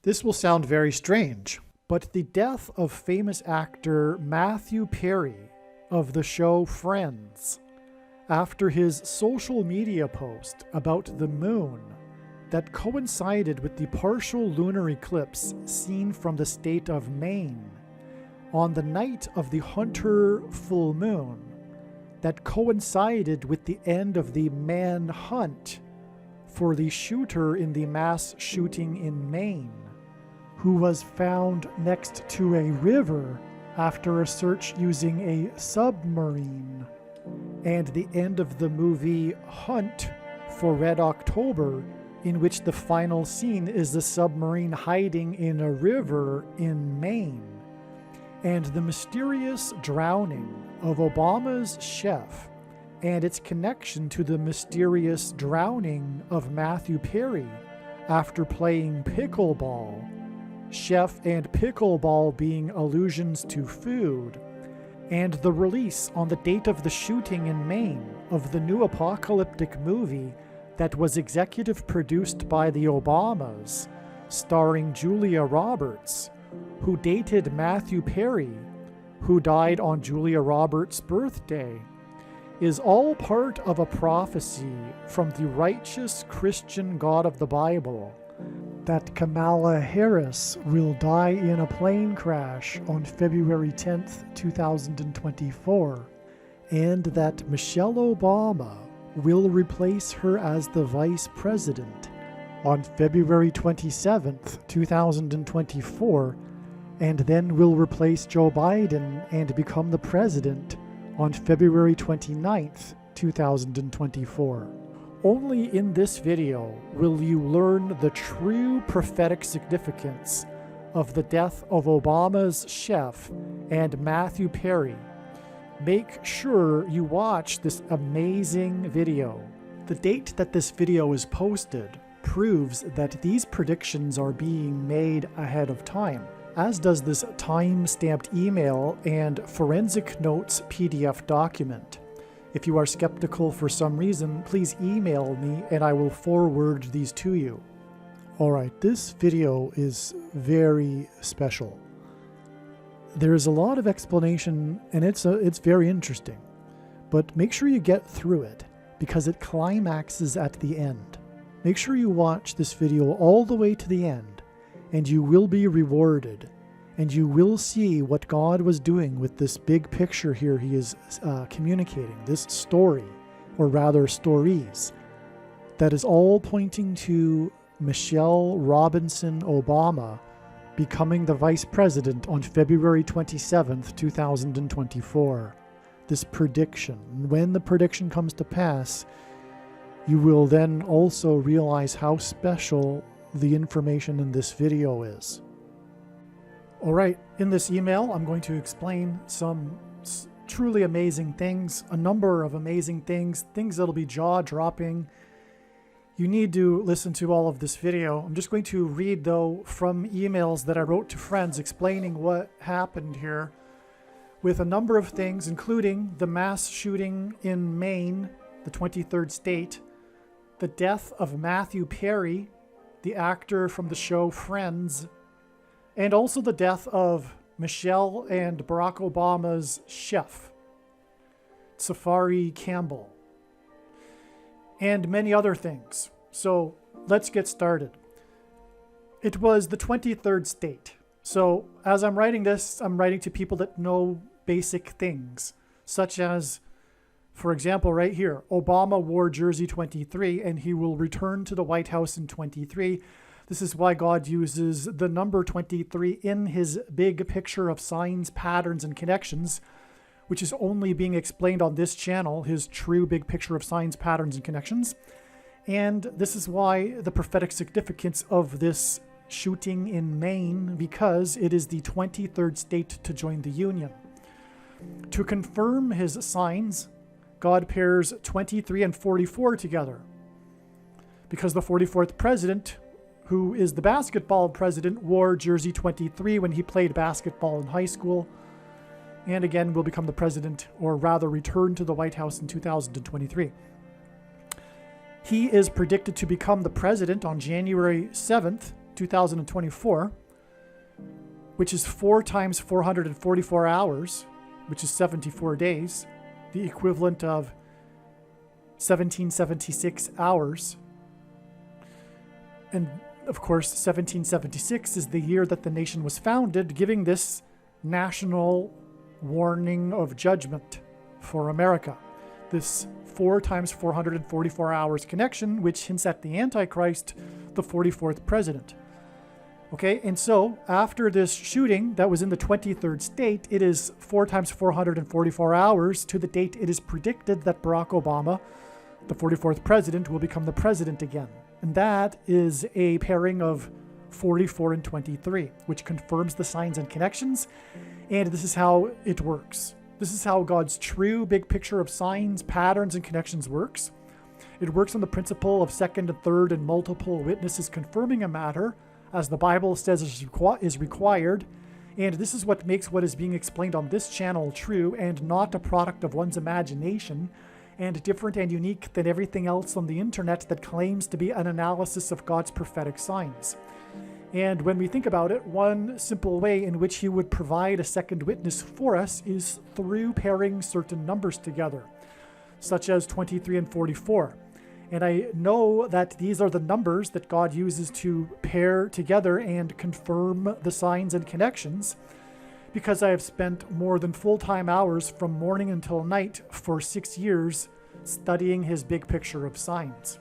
This will sound very strange, but the death of famous actor Matthew Perry of the show Friends, after his social media post about the moon that coincided with the partial lunar eclipse seen from the state of Maine on the night of the Hunter full moon, that coincided with the end of the manhunt for the shooter in the mass shooting in Maine, who was found next to a river after a search using a submarine, and the end of the movie Hunt for Red October, in which the final scene is the submarine hiding in a river in Maine, and the mysterious drowning of Obama's chef and its connection to the mysterious drowning of Matthew Perry after playing pickleball, chef and pickleball being allusions to food, and the release on the date of the shooting in Maine of the new apocalyptic movie that was executive produced by the Obamas, starring Julia Roberts, who dated Matthew Perry, who died on Julia Roberts' birthday, is all part of a prophecy from the righteous Christian God of the Bible that Kamala Harris will die in a plane crash on February 10th, 2024, and that Michelle Obama will replace her as the vice president on February 27th, 2024, and then will replace Joe Biden and become the president on February 29th, 2024. Only in this video will you learn the true prophetic significance of the death of Obama's chef and Matthew Perry. Make sure you watch this amazing video. The date that this video is posted proves that these predictions are being made ahead of time, as does this time-stamped email and forensic notes PDF document. If you are skeptical for some reason, please email me and I will forward these to you. Alright, this video is very special. There is a lot of explanation and it's very interesting, but make sure you get through it because it climaxes at the end. Make sure you watch this video all the way to the end and you will be rewarded. And you will see what God was doing with this big picture here he is communicating, this story, or rather stories, that is all pointing to Michelle Robinson Obama becoming the vice president on February 27th, 2024. This prediction. When the prediction comes to pass, you will then also realize how special the information in this video is. Alright, in this email I'm going to explain some truly amazing things, a number of amazing things that'll be jaw-dropping. You need to listen to all of this video. I'm just going to read, though, from emails that I wrote to friends explaining what happened here with a number of things, including the mass shooting in Maine, the 23rd state, the death of Matthew Perry, the actor from the show Friends, and also the death of Michelle and Barack Obama's chef, Safari Campbell, and many other things. So let's get started. It was the 23rd state. So as I'm writing this, I'm writing to people that know basic things, such as, for example, right here, Obama wore jersey 23 and he will return to the White House in 23. This is why God uses the number 23 in his big picture of signs, patterns, and connections, which is only being explained on this channel, his true big picture of signs, patterns, and connections. And this is why the prophetic significance of this shooting in Maine, because it is the 23rd state to join the Union. To confirm his signs, God pairs 23 and 44 together, because the 44th president, who is the basketball president, wore jersey 23 when he played basketball in high school, and again will become the president, or rather return to the White House in 2023. He is predicted to become the president on January 7th, 2024, which is 4 times 444 hours, which is 74 days, the equivalent of 1776 hours. And of course, 1776 is the year that the nation was founded, giving this national warning of judgment for America. This 4 times 444 hours connection, which hints at the Antichrist, the 44th president. Okay, and so after this shooting that was in the 23rd state, it is 4 times 444 hours to the date it is predicted that Barack Obama, the 44th president, will become the president again. And that is a pairing of 44 and 23, which confirms the signs and connections. And this is how it works. This is how God's true big picture of signs, patterns, and connections works. It works on the principle of second and third and multiple witnesses confirming a matter, as the Bible says is required. And this is what makes what is being explained on this channel true and not a product of one's imagination, and different and unique than everything else on the internet that claims to be an analysis of God's prophetic signs. And when we think about it, one simple way in which he would provide a second witness for us is through pairing certain numbers together, such as 23 and 44. And I know that these are the numbers that God uses to pair together and confirm the signs and connections, because I have spent more than full-time hours from morning until night for 6 years studying his big picture of signs.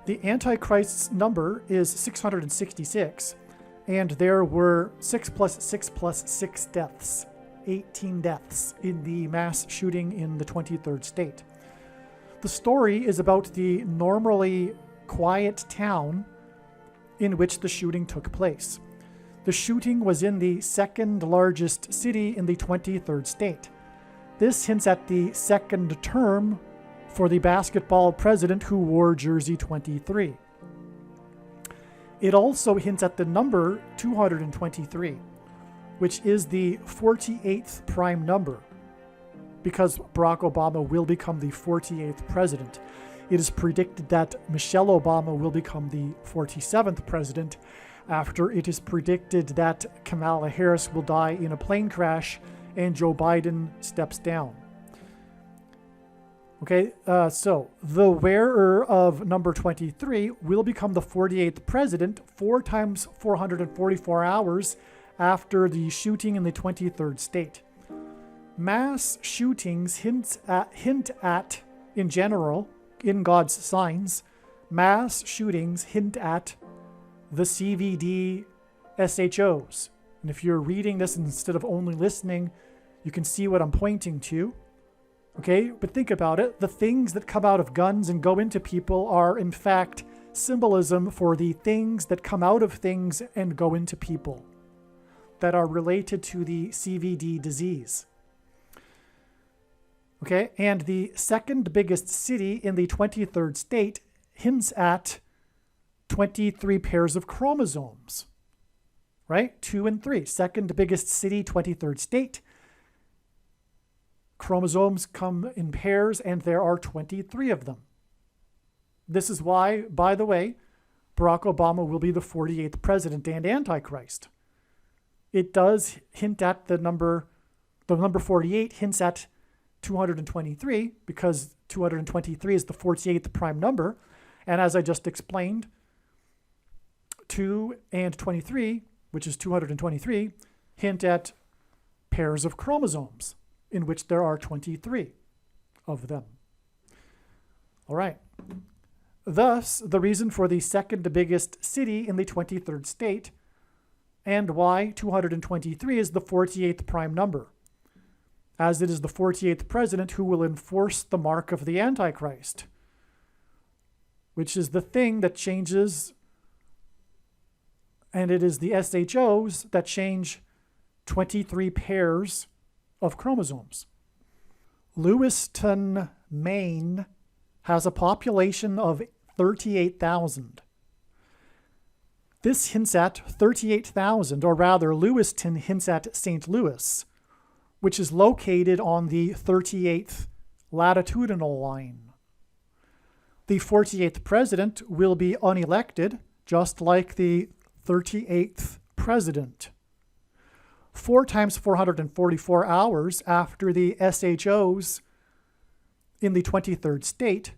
The Antichrist's number is 666, and there were 6 plus 6 plus 6 deaths, 18 deaths in the mass shooting in the 23rd state. The story is about the normally quiet town in which the shooting took place. The shooting was in the second largest city in the 23rd state. This hints at the second term for the basketball president who wore jersey 23. It also hints at the number 223, which is the 48th prime number, because Barack Obama will become the 48th president. It is predicted that Michelle Obama will become the 47th president, after it is predicted that Kamala Harris will die in a plane crash and Joe Biden steps down. Okay, so the wearer of number 23 will become the 48th president 4 times 444 hours after the shooting in the 23rd state. Mass shootings hint at, in general, in God's signs, mass shootings hint at the CVD SHOs. And if you're reading this instead of only listening, you can see what I'm pointing to. Okay, but think about it. The things that come out of guns and go into people are, in fact, symbolism for the things that come out of things and go into people that are related to the CVD disease. Okay, and the second biggest city in the 23rd state hints at 23 pairs of chromosomes, right? 2 and 3. Second biggest city, 23rd state. Chromosomes come in pairs, and there are 23 of them. This is why, by the way, Barack Obama will be the 48th president and Antichrist. It does hint at the number 48 hints at 223, because 223 is the 48th prime number. And as I just explained, 2 and 23, which is 223, hint at pairs of chromosomes, in which there are 23 of them. All right. Thus, the reason for the second biggest city in the 23rd state, and why 223 is the 48th prime number, as it is the 48th president who will enforce the mark of the Antichrist, which is the thing that changes, and it is the SHOs that change 23 pairs of chromosomes. Lewiston, Maine has a population of 38,000. This hints at 38,000, or rather Lewiston hints at St. Louis, which is located on the 38th latitudinal line. The 48th president will be unelected, just like the 38th president. 4 times 444 hours after the SHOs in the 23rd state,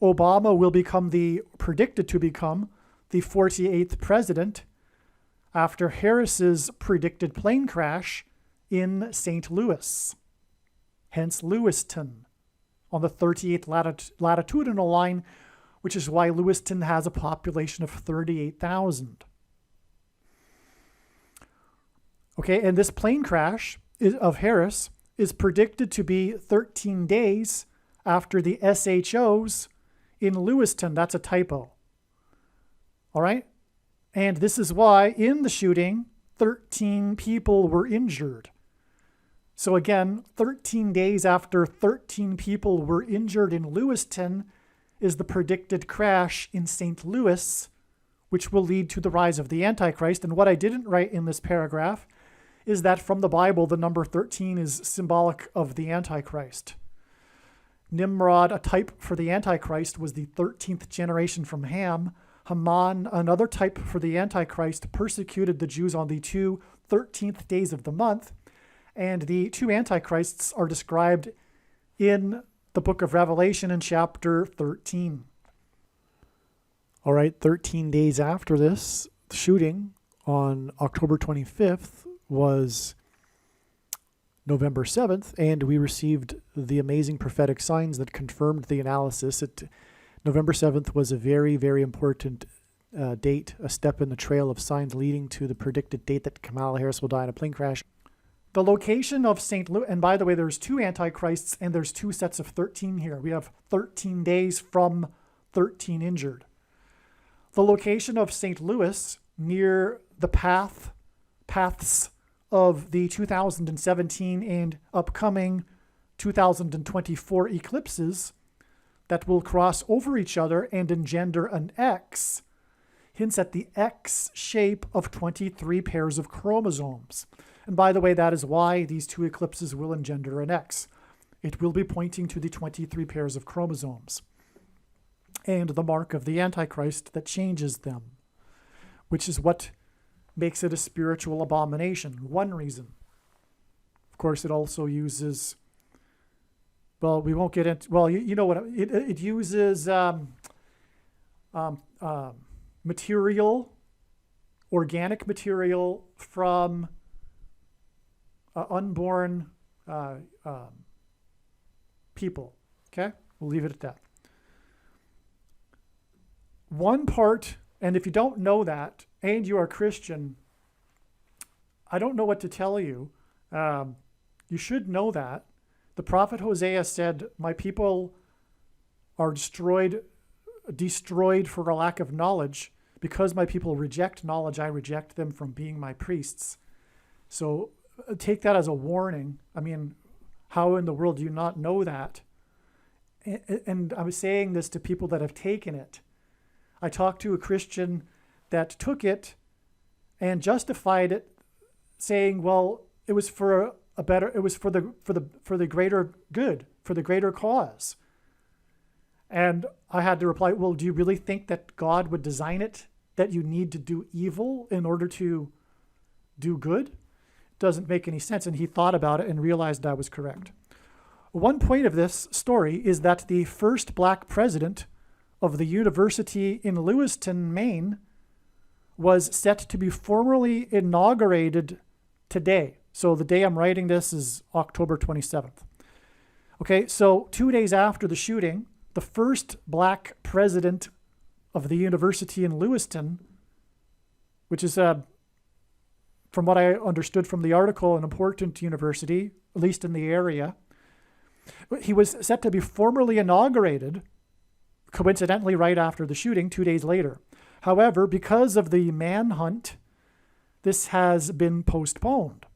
Obama will become predicted to become the 48th president after Harris's predicted plane crash in St. Louis, hence Lewiston, on the 38th latitudinal line, which is why Lewiston has a population of 38,000. Okay, and this plane crash of Harris is predicted to be 13 days after the SHOs in Lewiston. That's a typo. All right? And this is why in the shooting, 13 people were injured. So again, 13 days after 13 people were injured in Lewiston is the predicted crash in St. Louis, which will lead to the rise of the Antichrist. And what I didn't write in this paragraph is that from the Bible, the number 13 is symbolic of the Antichrist. Nimrod, a type for the Antichrist, was the 13th generation from Ham. Haman, another type for the Antichrist, persecuted the Jews on the 2 13th days of the month. And the 2 Antichrists are described in the book of Revelation in chapter 13. All right, 13 days after this shooting on October 25th was November 7th, and we received the amazing prophetic signs that confirmed the analysis. November 7th was a very, very important date, a step in the trail of signs leading to the predicted date that Kamala Harris will die in a plane crash. The location of St. Louis, and by the way, there's 2 Antichrists and there's 2 sets of 13 here. We have 13 days from 13 injured. The location of St. Louis near the paths of the 2017 and upcoming 2024 eclipses that will cross over each other and engender an X hints at the X shape of 23 pairs of chromosomes. And by the way, that is why these 2 eclipses will engender an X. It will be pointing to the 23 pairs of chromosomes and the mark of the Antichrist that changes them, which is what makes it a spiritual abomination. One reason. Of course, it also uses, well, we won't get into, well, you know what, it uses material, organic material from unborn people. Okay? We'll leave it at that. One part, and if you don't know that, and you are Christian, I don't know what to tell you. You should know that. The prophet Hosea said, my people are destroyed for a lack of knowledge. Because my people reject knowledge, I reject them from being my priests. So take that as a warning. I mean, how in the world do you not know that? And I was saying this to people that have taken it. I talked to a Christian that took it and justified it, saying, well, it was for the greater good, for the greater cause. And I had to reply, well, do you really think that God would design it that you need to do evil in order to do good? It doesn't make any sense. And he thought about it and realized I was correct. One point of this story is that the first black president of the university in Lewiston, Maine, was set to be formally inaugurated today. So the day I'm writing this is October 27th. Okay, so 2 days after the shooting, the first black president of the university in Lewiston, which is, from what I understood from the article, an important university, at least in the area, he was set to be formally inaugurated, coincidentally right after the shooting, 2 days later. However, because of the manhunt, this has been postponed.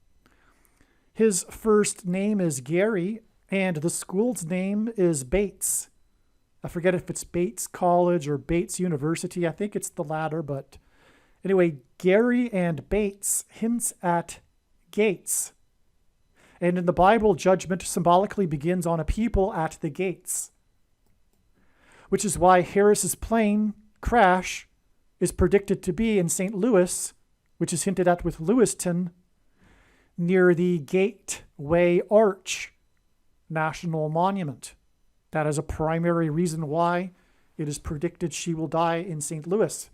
His first name is Gary, and the school's name is Bates. I forget if it's Bates College or Bates University. I think it's the latter, but anyway, Gary and Bates hints at gates. And in the Bible, judgment symbolically begins on a people at the gates, which is why Harris's plane crash is predicted to be in St. Louis, which is hinted at with Lewiston, near the Gateway Arch National Monument. That is a primary reason why it is predicted she will die in St. Louis,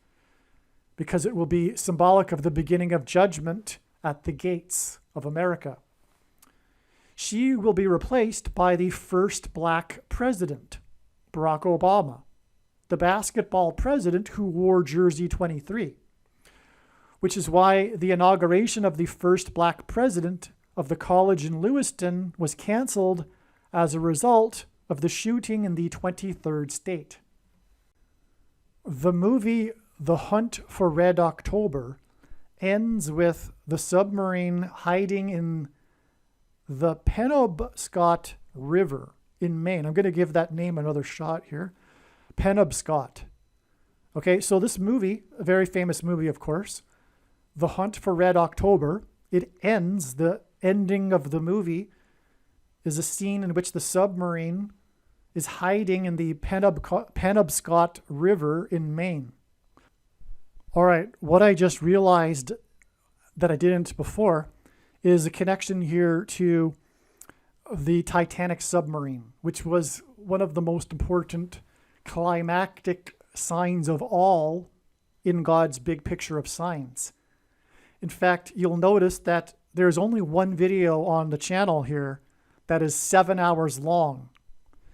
because it will be symbolic of the beginning of judgment at the gates of America. She will be replaced by the first black president, Barack Obama, the basketball president who wore jersey 23, which is why the inauguration of the first black president of the college in Lewiston was canceled as a result of the shooting in the 23rd state. The movie The Hunt for Red October ends with the submarine hiding in the Penobscot River in Maine. I'm going to give that name another shot here. Penobscot. Okay, so this movie, a very famous movie, of course, The Hunt for Red October, it ends, the ending of the movie is a scene in which the submarine is hiding in the Penobscot River in Maine. All right, what I just realized that I didn't before is a connection here to the Titanic submarine, which was one of the most important climactic signs of all in God's big picture of signs. In fact, you'll notice that there's only one video on the channel here that is 7 hours long.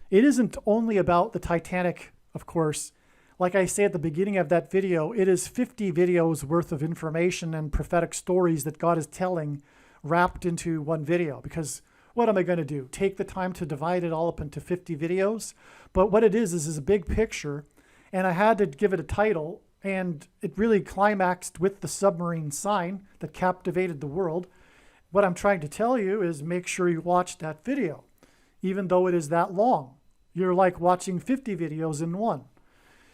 It isn't only about the Titanic, of course. Like I say at the beginning of that video, it is 50 videos worth of information and prophetic stories that God is telling wrapped into one video. Because what am I going to do? Take the time to divide it all up into 50 videos? But what it is a big picture, and I had to give it a title, and it really climaxed with the submarine sign that captivated the world. What I'm trying to tell you is make sure you watch that video, even though it is that long. You're like watching 50 videos in one.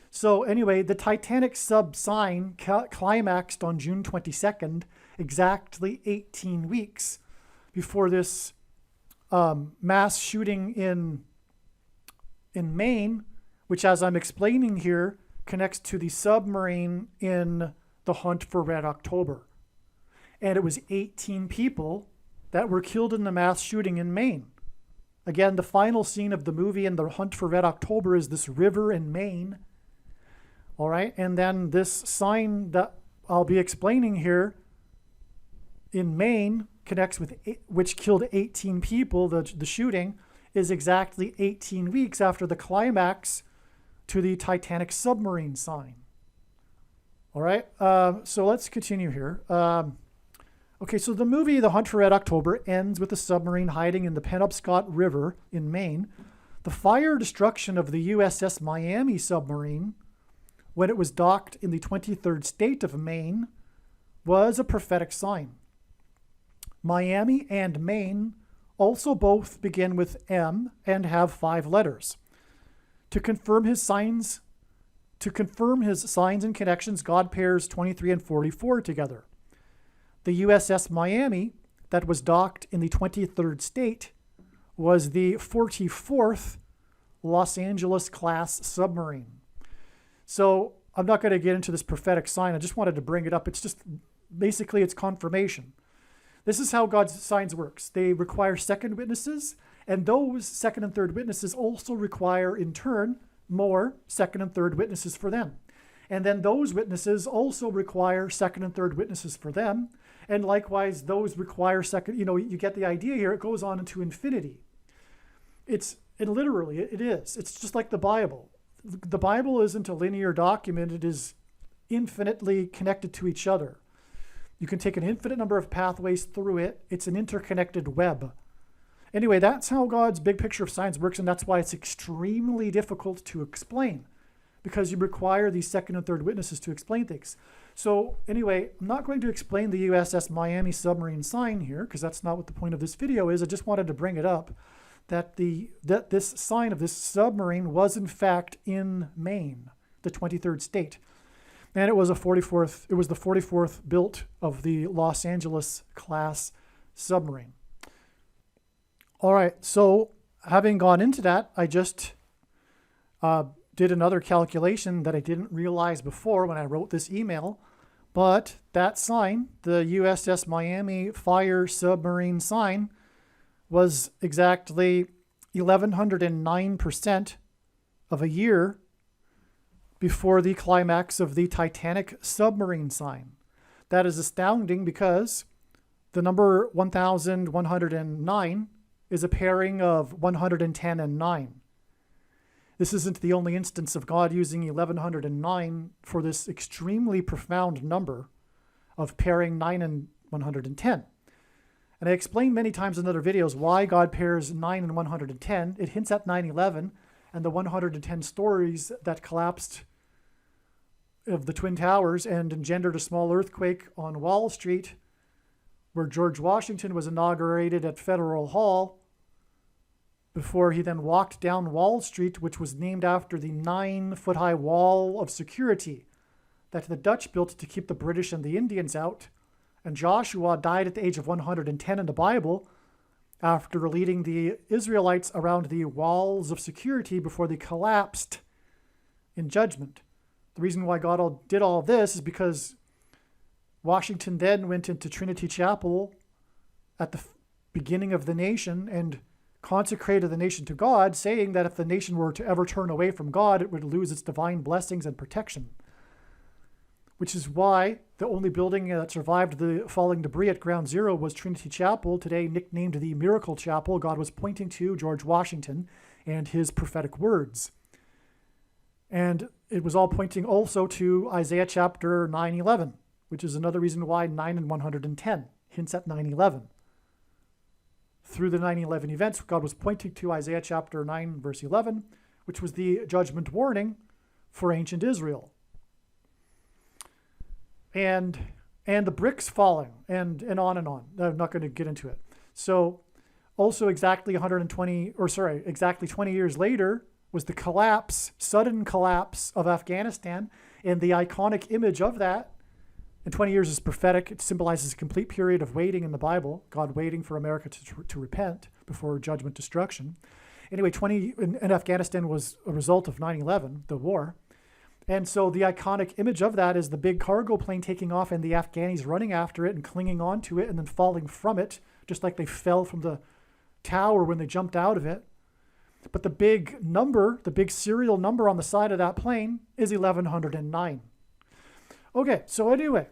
So anyway, the Titanic sub sign climaxed on June 22nd, exactly 18 weeks before this mass shooting in Maine, which, as I'm explaining here, connects to the submarine in The Hunt for Red October. And it was 18 people that were killed in the mass shooting in Maine. Again, the final scene of the movie in The Hunt for Red October is this river in Maine. All right, and then this sign that I'll be explaining here in Maine connects with, which killed 18 people, the shooting, is exactly 18 weeks after the climax to the Titanic submarine sign. All right, so let's continue here. Okay, so the movie The Hunt for Red October ends with the submarine hiding in the Penobscot River in Maine. The fire destruction of the USS Miami submarine, when it was docked in the 23rd state of Maine, was a prophetic sign. Miami and Maine also both begin with M and have 5 letters. To confirm his signs and connections, God pairs 23 and 44 together. The USS Miami, that was docked in the 23rd state, was the 44th Los Angeles class submarine. So I'm not going to get into this prophetic sign. I just wanted to bring it up. It's just basically it's confirmation. This is how God's signs works. They require second witnesses, and those second and third witnesses also require, in turn, more second and third witnesses for them. And then those witnesses also require second and third witnesses for them. And likewise, those require second, you get the idea here. It goes on into infinity. Literally, it is. It's just like the Bible. The Bible isn't a linear document. It is infinitely connected to each other. You can take an infinite number of pathways through it. It's an interconnected web. Anyway, that's how God's big picture of signs works, and that's why it's extremely difficult to explain, because you require these second and third witnesses to explain things. So anyway, I'm not going to explain the USS Miami submarine sign here, because that's not what the point of this video is. I just wanted to bring it up that this sign of this submarine was in fact in Maine, the 23rd state. And it was the 44th built of the Los Angeles class submarine. All right, so having gone into that, I just did another calculation that I didn't realize before when I wrote this email, but that sign, the USS Miami fire submarine sign, was exactly 1109% of a year before the climax of the Titanic submarine sign. That is astounding because the number 1109 is a pairing of 110 and 9. This isn't the only instance of God using 1109 for this extremely profound number of pairing 9 and 110. And I explained many times in other videos why God pairs 9 and 110. It hints at 9/11 and the 110 stories that collapsed of the Twin Towers and engendered a small earthquake on Wall Street, where George Washington was inaugurated at Federal Hall before he then walked down Wall Street, which was named after the 9-foot-high wall of security that the Dutch built to keep the British and the Indians out. And Joshua died at the age of 110 in the Bible after leading the Israelites around the walls of security before they collapsed in judgment. The reason why God did all this is because Washington then went into Trinity Chapel at the beginning of the nation and consecrated the nation to God, saying that if the nation were to ever turn away from God, it would lose its divine blessings and protection. Which is why the only building that survived the falling debris at Ground Zero was Trinity Chapel, today nicknamed the Miracle Chapel. God was pointing to George Washington and his prophetic words. And it was all pointing also to Isaiah chapter 9:11, which is another reason why 9 and 110 hints at 9/11. Through the 9/11 events, God was pointing to Isaiah chapter 9, verse 11, which was the judgment warning for ancient Israel. And the bricks falling, and on and on. I'm not going to get into it. So also exactly 20 years later was the collapse, sudden collapse of Afghanistan, and the iconic image of that. And 20 years is prophetic. It symbolizes a complete period of waiting in the Bible, God waiting for America to repent before judgment destruction. Anyway, 20 in Afghanistan was a result of 9/11, the war. And so the iconic image of that is the big cargo plane taking off and the Afghanis running after it and clinging onto it and then falling from it, just like they fell from the tower when they jumped out of it. But the big number, the big serial number on the side of that plane is 1109. Okay, so anyway,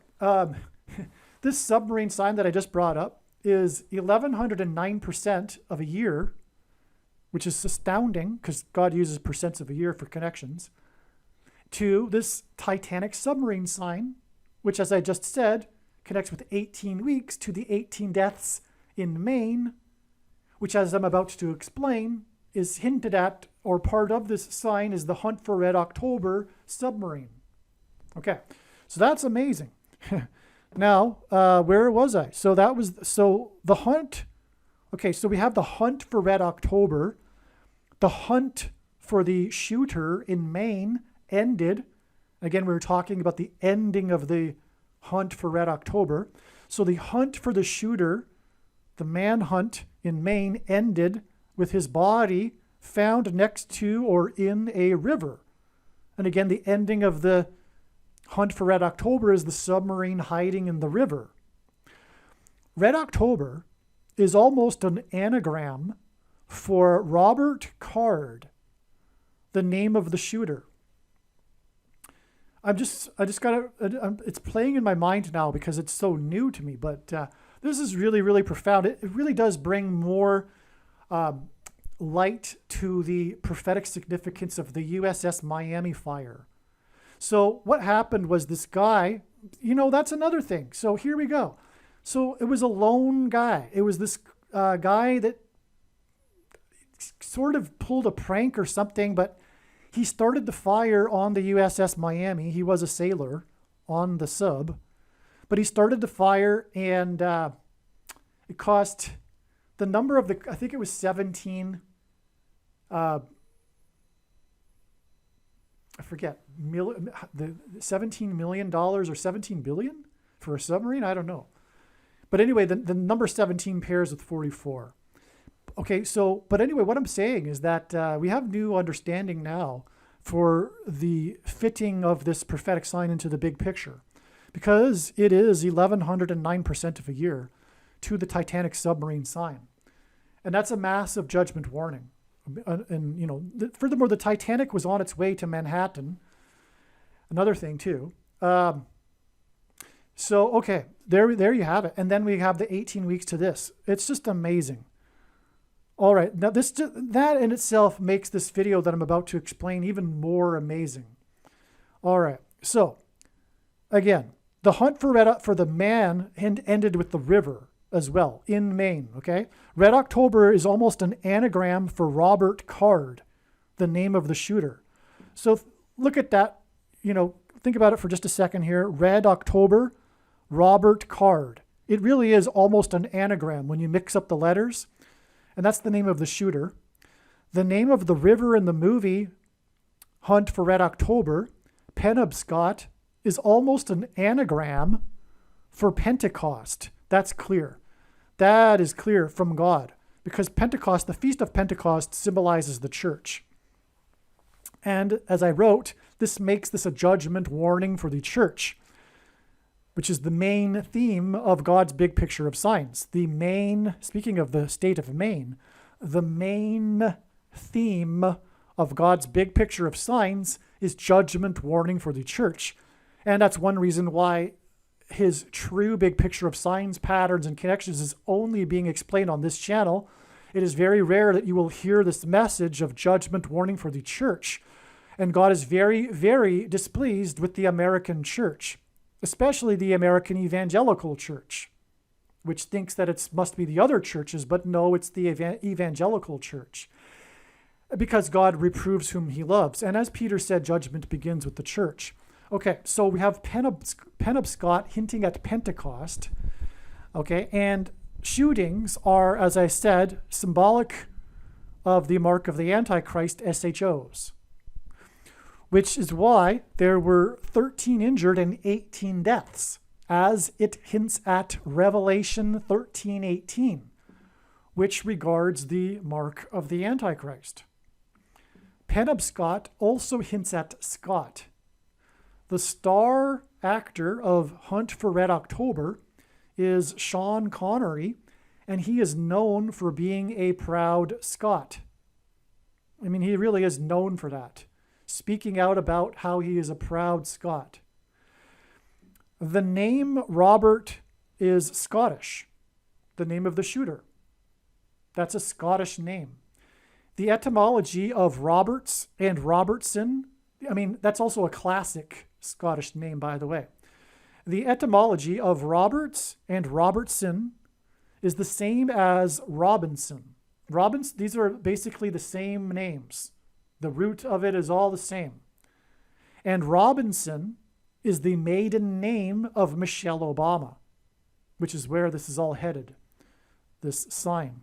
this submarine sign that I just brought up is 1109% of a year, which is astounding because God uses percents of a year for connections, to this Titanic submarine sign, which, as I just said, connects with 18 weeks to the 18 deaths in Maine, which, as I'm about to explain, is hinted at, or part of this sign is the Hunt for Red October submarine. Okay, so that's amazing. Now, where was I? So the hunt. Okay, so we have the Hunt for Red October. The hunt for the shooter in Maine ended. Again, we were talking about the ending of the Hunt for Red October. So the hunt for the shooter, the manhunt in Maine, ended with his body found next to or in a river. And again, the ending of the Hunt for Red October is the submarine hiding in the river. Red October is almost an anagram for Robert Card, the name of the shooter. I just got to, it's playing in my mind now because it's so new to me, but this is really, really profound. It really does bring more light to the prophetic significance of the USS Miami fire. So what happened was this guy, that's another thing. So here we go. So it was a lone guy. It was this guy that sort of pulled a prank or something, but he started the fire on the USS Miami. He was a sailor on the sub, but he started the fire, and it cost the number of I think it was 17, I forget, the $17 million or 17 billion for a submarine? I don't know. But anyway, the number 17 pairs with 44. Okay, so, but anyway, what I'm saying is that we have new understanding now for the fitting of this prophetic sign into the big picture, because it is 1109% of a year to the Titanic submarine sign. And that's a massive judgment warning. And, furthermore, the Titanic was on its way to Manhattan. Another thing, too. Okay, there you have it. And then we have the 18 weeks to this. It's just amazing. All right, now that in itself makes this video that I'm about to explain even more amazing. All right, so again, the hunt for the man ended with the river as well in Maine, okay? Red October is almost an anagram for Robert Card, the name of the shooter. So look at that, think about it for just a second here. Red October, Robert Card. It really is almost an anagram when you mix up the letters, and that's the name of the shooter. The name of the river in the movie Hunt for Red October, Penobscot, is almost an anagram for Pentecost. That's clear. That is clear from God, because Pentecost, the Feast of Pentecost, symbolizes the church. And as I wrote, this makes this a judgment warning for the church, which is the main theme of God's big picture of signs. Speaking of the state of Maine, the main theme of God's big picture of signs is judgment warning for the church. And that's one reason why his true big picture of signs, patterns, and connections is only being explained on this channel. It is very rare that you will hear this message of judgment warning for the church. And God is very, very displeased with the American church, especially the American evangelical church, which thinks that it must be the other churches, but no, it's the evangelical church, because God reproves whom he loves. And as Peter said, judgment begins with the church. Okay, so we have Penobscot hinting at Pentecost, okay, and shootings are, as I said, symbolic of the mark of the Antichrist, SHOs, which is why there were 13 injured and 18 deaths, as it hints at Revelation 13:18, which regards the mark of the Antichrist. Penobscot also hints at Scott. The star actor of Hunt for Red October is Sean Connery, and he is known for being a proud Scot. I mean, he really is known for that, speaking out about how he is a proud Scot. The name Robert is Scottish, the name of the shooter. That's a Scottish name. The etymology of Roberts and Robertson, that's also a classic Scottish name, by the way. The etymology of Roberts and Robertson is the same as Robinson. These are basically the same names. The root of it is all the same. And Robinson is the maiden name of Michelle Obama, which is where this is all headed, this sign.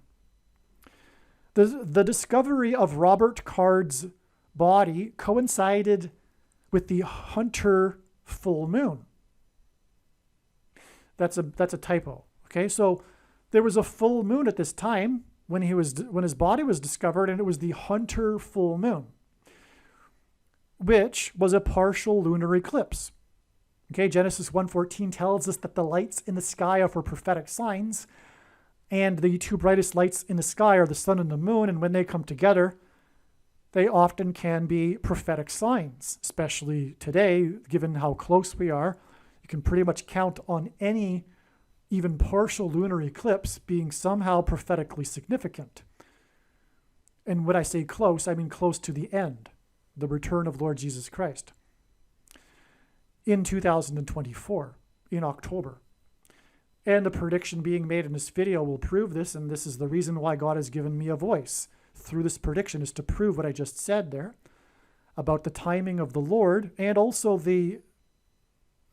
The discovery of Robert Card's body coincided with the Hunter full moon. That's a typo. Okay, so there was a full moon at this time when his body was discovered, and it was the Hunter full moon, which was a partial lunar eclipse. Okay, Genesis 1:14 tells us that the lights in the sky are for prophetic signs, and the two brightest lights in the sky are the sun and the moon, and when they come together, they often can be prophetic signs, especially today, given how close we are. You can pretty much count on any even partial lunar eclipse being somehow prophetically significant. And when I say close, I mean close to the end, the return of Lord Jesus Christ, in 2024, in October. And the prediction being made in this video will prove this, and this is the reason why God has given me a voice through this prediction, is to prove what I just said there about the timing of the Lord, and also the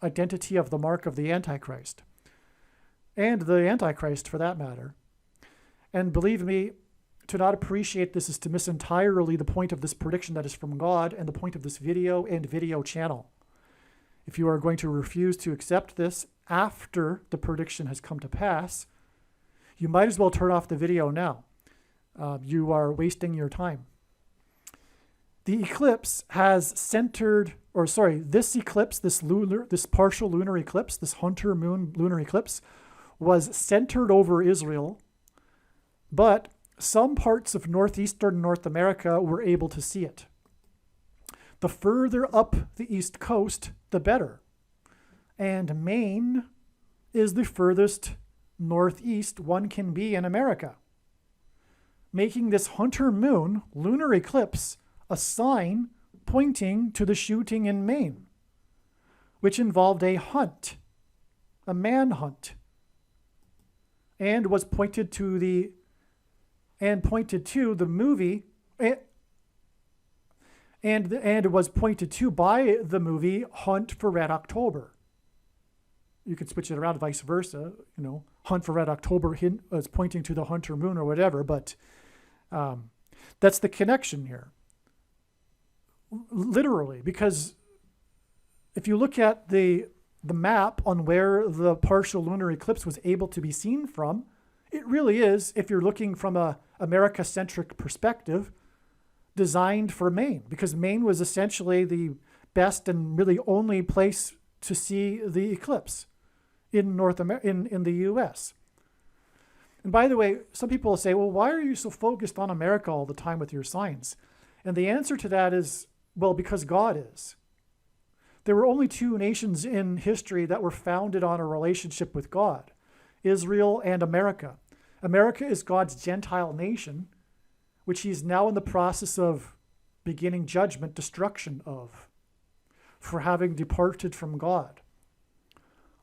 identity of the mark of the Antichrist, and the Antichrist for that matter. And believe me, to not appreciate this is to miss entirely the point of this prediction that is from God, and the point of this video and video channel. If you are going to refuse to accept this after the prediction has come to pass, you might as well turn off the video now. You are wasting your time. the eclipse has centered, or sorry, this eclipse, this partial lunar eclipse, this Hunter moon lunar eclipse, was centered over Israel, but some parts of northeastern North America were able to see it. The further up the east coast, the better. And Maine is the furthest northeast one can be in America, making this Hunter moon lunar eclipse a sign pointing to the shooting in Maine, which involved a hunt, a manhunt, and was pointed to the movie, and was pointed to by the movie Hunt for Red October. You could switch it around, vice versa. Hunt for Red October is pointing to the Hunter moon or whatever, but that's the connection here. Literally, because if you look at the map on where the partial lunar eclipse was able to be seen from, it really is, if you're looking from a America-centric perspective, designed for Maine, because Maine was essentially the best and really only place to see the eclipse in in the U.S. And by the way, some people will say, well, why are you so focused on America all the time with your signs? And the answer to that is, well, because God is. There were only two nations in history that were founded on a relationship with God, Israel and America. America is God's Gentile nation, which he's now in the process of beginning judgment, destruction of, for having departed from God.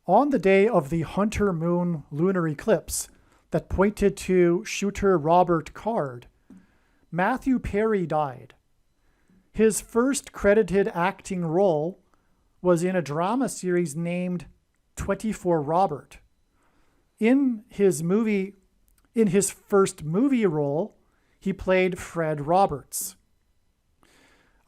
On the day of the Hunter moon lunar eclipse that pointed to shooter Robert Card, Matthew Perry died. His first credited acting role was in a drama series named 24 Robert. In his first movie role, he played Fred Roberts.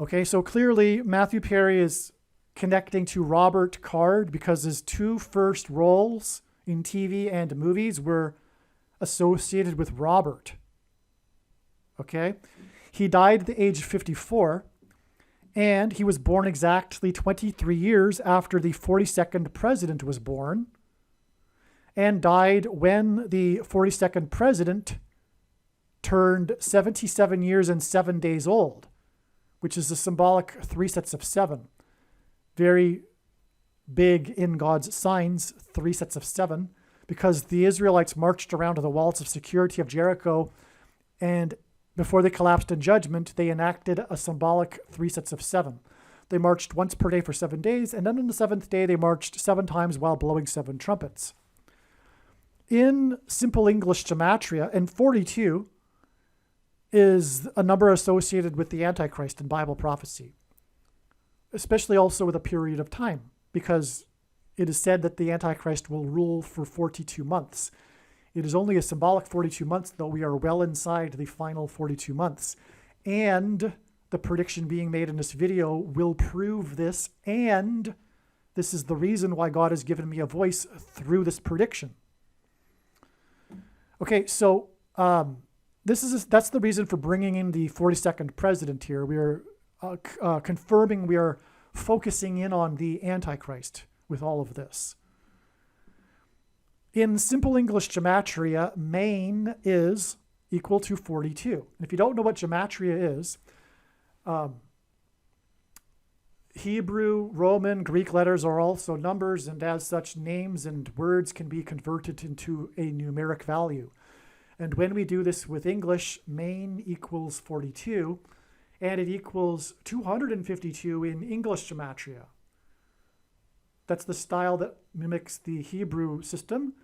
Okay, so clearly Matthew Perry is connecting to Robert Card because his two first roles in TV and movies were associated with Robert. Okay? He died at the age of 54, and he was born exactly 23 years after the 42nd president was born, and died when the 42nd president turned 77 years and 7 days old, which is the symbolic 3 sets of 7. Very big in God's signs, 3 sets of 7, because the Israelites marched around to the walls of security of Jericho, and before they collapsed in judgment, they enacted a symbolic 3 sets of 7. They marched once per day for 7 days, and then on the 7th day, they marched 7 times while blowing 7 trumpets. In Simple English Gematria, and 42 is a number associated with the Antichrist in Bible prophecy, especially also with a period of time, because it is said that the Antichrist will rule for 42 months. It is only a symbolic 42 months, though we are well inside the final 42 months. And the prediction being made in this video will prove this, and this is the reason why God has given me a voice through this prediction. Okay, so that's the reason for bringing in the 42nd president here. We are confirming, we are focusing in on the Antichrist with all of this. In Simple English Gematria, Maine is equal to 42. And if you don't know what Gematria is, Hebrew, Roman, Greek letters are also numbers, and as such, names and words can be converted into a numeric value. And when we do this with English, Maine equals 42, and it equals 252 in English Gematria. That's the style that mimics the Hebrew system.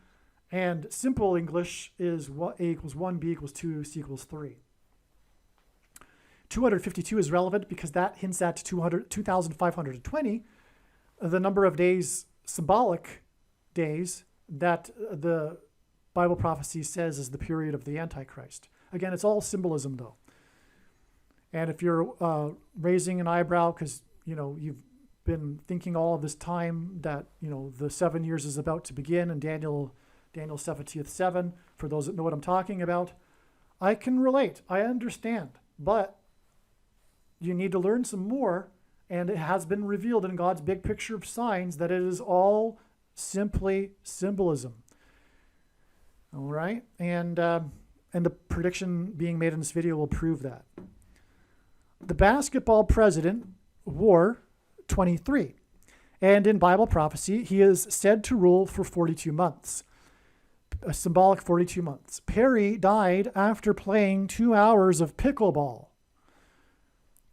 And simple English is A equals 1, B equals 2, C equals 3. 252 is relevant because that hints at 2,520, the number of days, symbolic days, that the Bible prophecy says is the period of the Antichrist. Again, it's all symbolism, though. And if you're raising an eyebrow because you've been thinking all of this time that the 7 years is about to begin, and Daniel 70th 7, for those that know what I'm talking about, I can relate. I understand. But you need to learn some more. And it has been revealed in God's big picture of signs that it is all simply symbolism. All right? And the prediction being made in this video will prove that. The basketball president wore 23. And in Bible prophecy, he is said to rule for 42 months. A symbolic 42 months. Perry died after playing 2 hours of pickleball,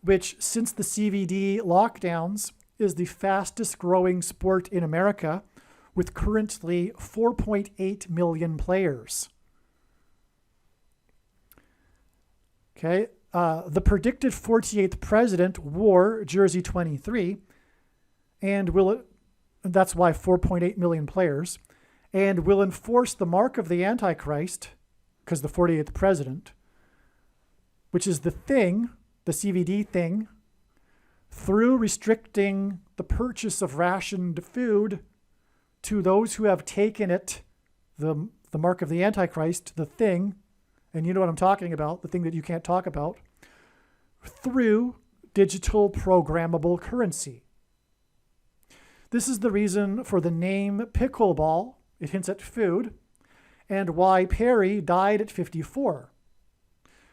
which, since the CVD lockdowns, is the fastest growing sport in America, with currently 4.8 million players. Okay, the predicted 48th president wore jersey 23, and that's why 4.8 million players, and will enforce the mark of the Antichrist, because the 48th president, which is the thing, the CVD thing, through restricting the purchase of rationed food to those who have taken it, the mark of the Antichrist, the thing, and you know what I'm talking about, the thing that you can't talk about, through digital programmable currency. This is the reason for the name pickleball. It hints at food, and why Perry died at 54,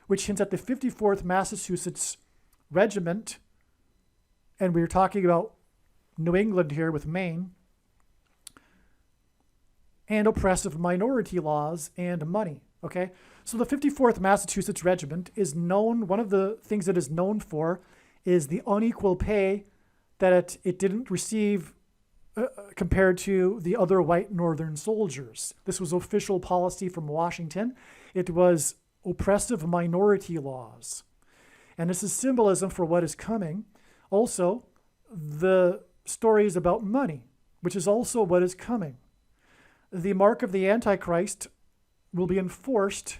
which hints at the 54th Massachusetts Regiment, and we were talking about New England here with Maine, and oppressive minority laws and money. Okay, so the 54th Massachusetts Regiment is known, one of the things it is known for is the unequal pay that it didn't receive compared to the other white Northern soldiers. This was official policy from Washington. It was oppressive minority laws. And this is symbolism for what is coming. Also, the stories about money, which is also what is coming. The mark of the Antichrist will be enforced.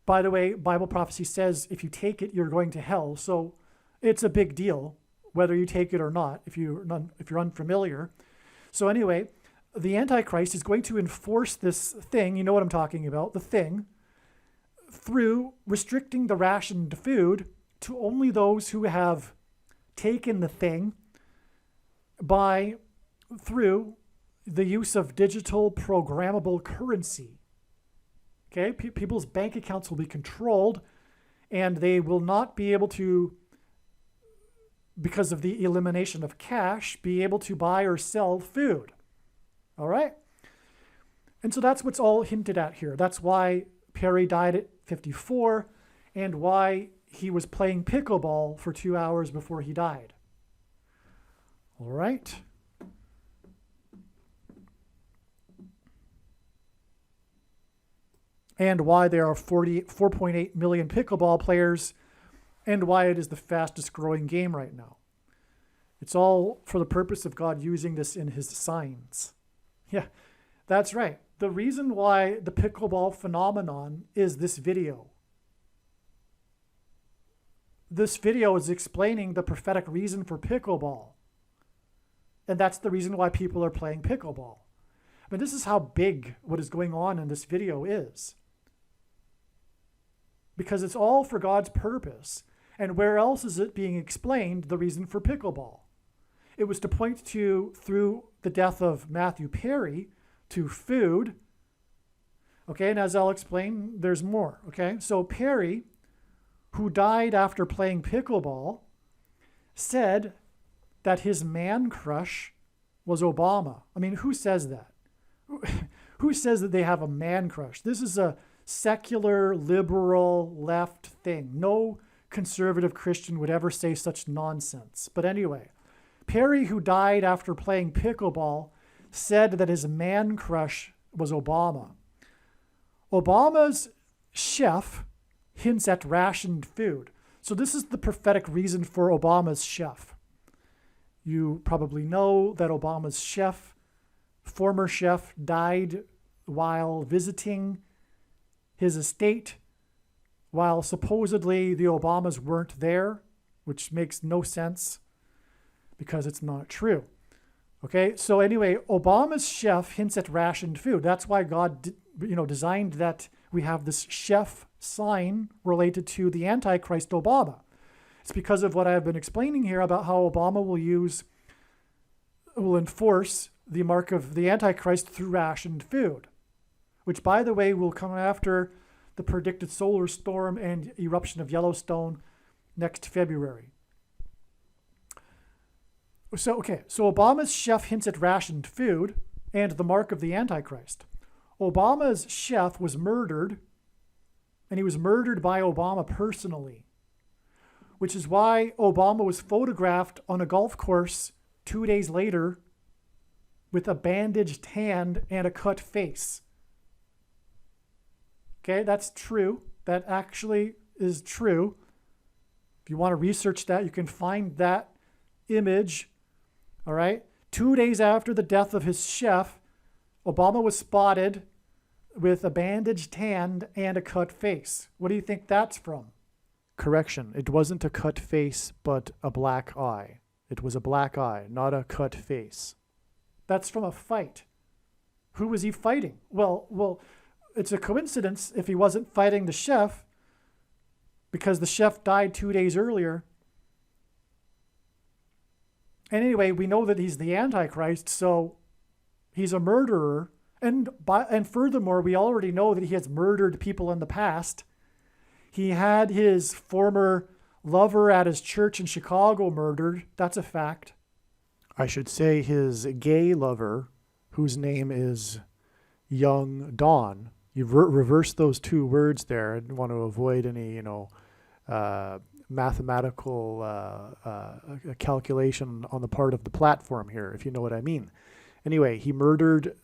By the way, Bible prophecy says if you take it, you're going to hell. So it's a big deal whether you take it or not, if you're unfamiliar. So anyway, the Antichrist is going to enforce this thing, you know what I'm talking about, the thing, through restricting the rationed food to only those who have taken the thing through the use of digital programmable currency. Okay, people's bank accounts will be controlled, and they will not be able to, because of the elimination of cash, be able to buy or sell food. All right? And so that's what's all hinted at here. That's why Perry died at 54 and why he was playing pickleball for 2 hours before he died. All right? And why there are 4.8 million pickleball players, and why it is the fastest growing game right now. It's all for the purpose of God using this in his signs. Yeah, that's right. The reason why the pickleball phenomenon is this video. This video is explaining the prophetic reason for pickleball. And that's the reason why people are playing pickleball. I mean, this is how big what is going on in this video is. Because it's all for God's purpose. And where else is it being explained, the reason for pickleball? It was to point to, through the death of Matthew Perry, to food. Okay, and as I'll explain, there's more. Okay, so Perry, who died after playing pickleball, said that his man crush was Obama. I mean, who says that? Who says that they have a man crush? This is a secular, liberal, left thing. No conservative Christian would ever say such nonsense. But anyway, Perry, who died after playing pickleball, said that his man crush was Obama. Obama's chef hints at rationed food. So this is the prophetic reason for Obama's chef. You probably know that Obama's chef, former chef, died while visiting his estate, while supposedly the Obamas weren't there, which makes no sense because it's not true. Okay, so anyway, Obama's chef hints at rationed food. That's why God, designed that we have this chef sign related to the Antichrist Obama. It's because of what I've been explaining here about how Obama will enforce the mark of the Antichrist through rationed food, which, by the way, will come after the predicted solar storm and eruption of Yellowstone next February. So Obama's chef hints at rationed food and the mark of the Antichrist. Obama's chef was murdered, and he was murdered by Obama personally, which is why Obama was photographed on a golf course 2 days later with a bandaged hand and a cut face. Okay, that's true. That actually is true. If you want to research that, you can find that image. All right. 2 days after the death of his chef, Obama was spotted with a bandaged hand and a cut face. What do you think that's from? Correction. It wasn't a cut face, but a black eye. It was a black eye, not a cut face. That's from a fight. Who was he fighting? Well, it's a coincidence if he wasn't fighting the chef, because the chef died 2 days earlier. And anyway, we know that he's the Antichrist, so he's a murderer. And furthermore, we already know that he has murdered people in the past. He had his former lover at his church in Chicago murdered. That's a fact. I should say his gay lover, whose name is Young Dawn. You've reversed those two words there. I didn't want to avoid any, mathematical calculation on the part of the platform here, if you know what I mean. Anyway, he murdered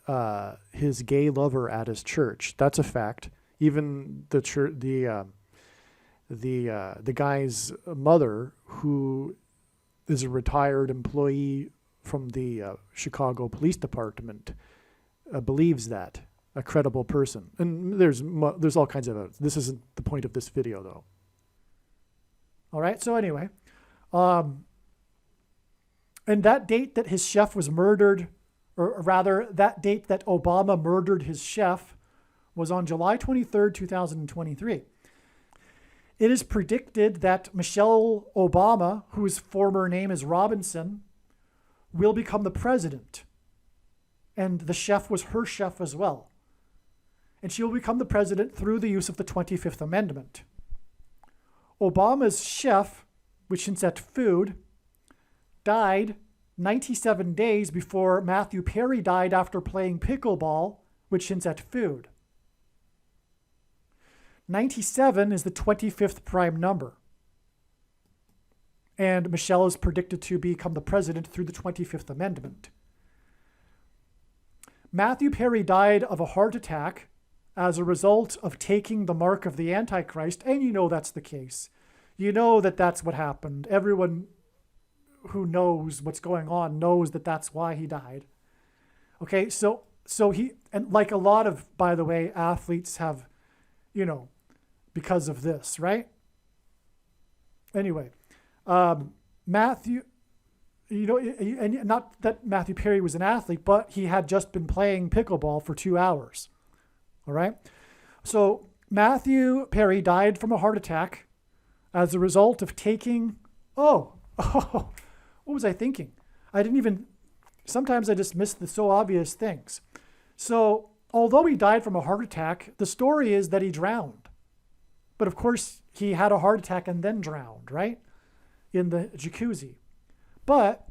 his gay lover at his church. That's a fact. Even the church, the guy's mother, who is a retired employee from the Chicago Police Department, believes that. A credible person. And there's all kinds of evidence. This isn't the point of this video, though. All right, so anyway, and that date that his chef was murdered, or rather that date that Obama murdered his chef, was on July 23rd, 2023. It is predicted that Michelle Obama, whose former name is Robinson, will become the president. And the chef was her chef as well. And she will become the president through the use of the 25th Amendment. Obama's chef, which hints at food, died 97 days before Matthew Perry died after playing pickleball, which hints at food. 97 is the 25th prime number. And Michelle is predicted to become the president through the 25th Amendment. Matthew Perry died of a heart attack as a result of taking the mark of the Antichrist, and you know that's the case. You know that that's what happened. Everyone who knows what's going on knows that that's why he died. Okay, so he, and like a lot of, by the way, athletes have, because of this, right? Anyway, Matthew, and not that Matthew Perry was an athlete, but he had just been playing pickleball for 2 hours. All right. So Matthew Perry died from a heart attack as a result of taking, what was I thinking? Sometimes I just miss the so obvious things. So although he died from a heart attack, the story is that he drowned. But of course, he had a heart attack and then drowned, right? In the jacuzzi. But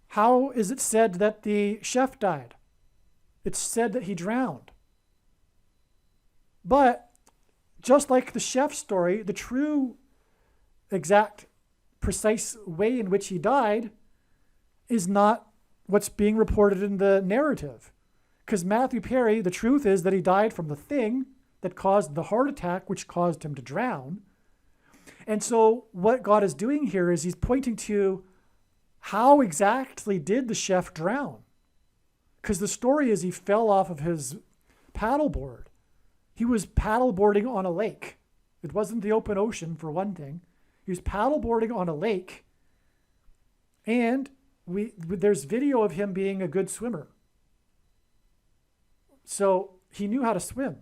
how is it said that the chef died? It's said that he drowned. But just like the chef story, the true, exact, precise way in which he died is not what's being reported in the narrative. Because Matthew Perry, the truth is that he died from the thing that caused the heart attack, which caused him to drown. And so what God is doing here is he's pointing to how exactly did the chef drown? Because the story is he fell off of his paddleboard. He was paddleboarding on a lake. It wasn't the open ocean, for one thing. He was paddleboarding on a lake. And there's video of him being a good swimmer. So he knew how to swim.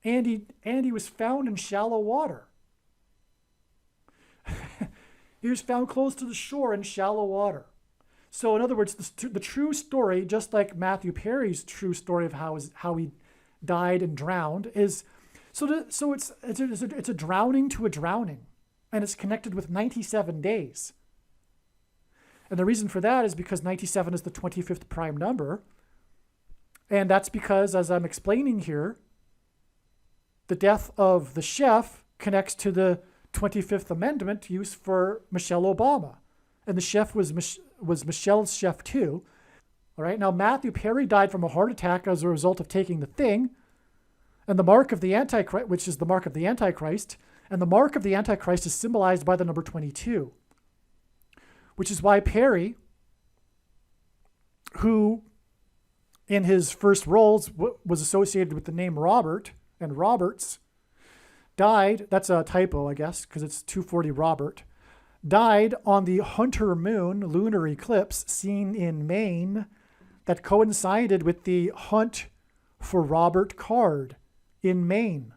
And he was found in shallow water. He was found close to the shore in shallow water. So in other words, the true story, just like Matthew Perry's true story of how he died and drowned, is it's a drowning to a drowning, and it's connected with 97 days. And the reason for that is because 97 is the 25th prime number, and that's because, as I'm explaining here, the death of the chef connects to the 25th Amendment used for Michelle Obama, and the chef was Michelle's chef too. All right. Now Matthew Perry died from a heart attack as a result of taking the thing, and the mark of the Antichrist, which is the mark of the Antichrist, and the mark of the Antichrist is symbolized by the number 22, which is why Perry, who in his first roles was associated with the name Robert and Roberts, died. That's a typo, I guess, because it's 240 Robert. Died on the Hunter Moon lunar eclipse seen in Maine that coincided with the hunt for Robert Card in Maine.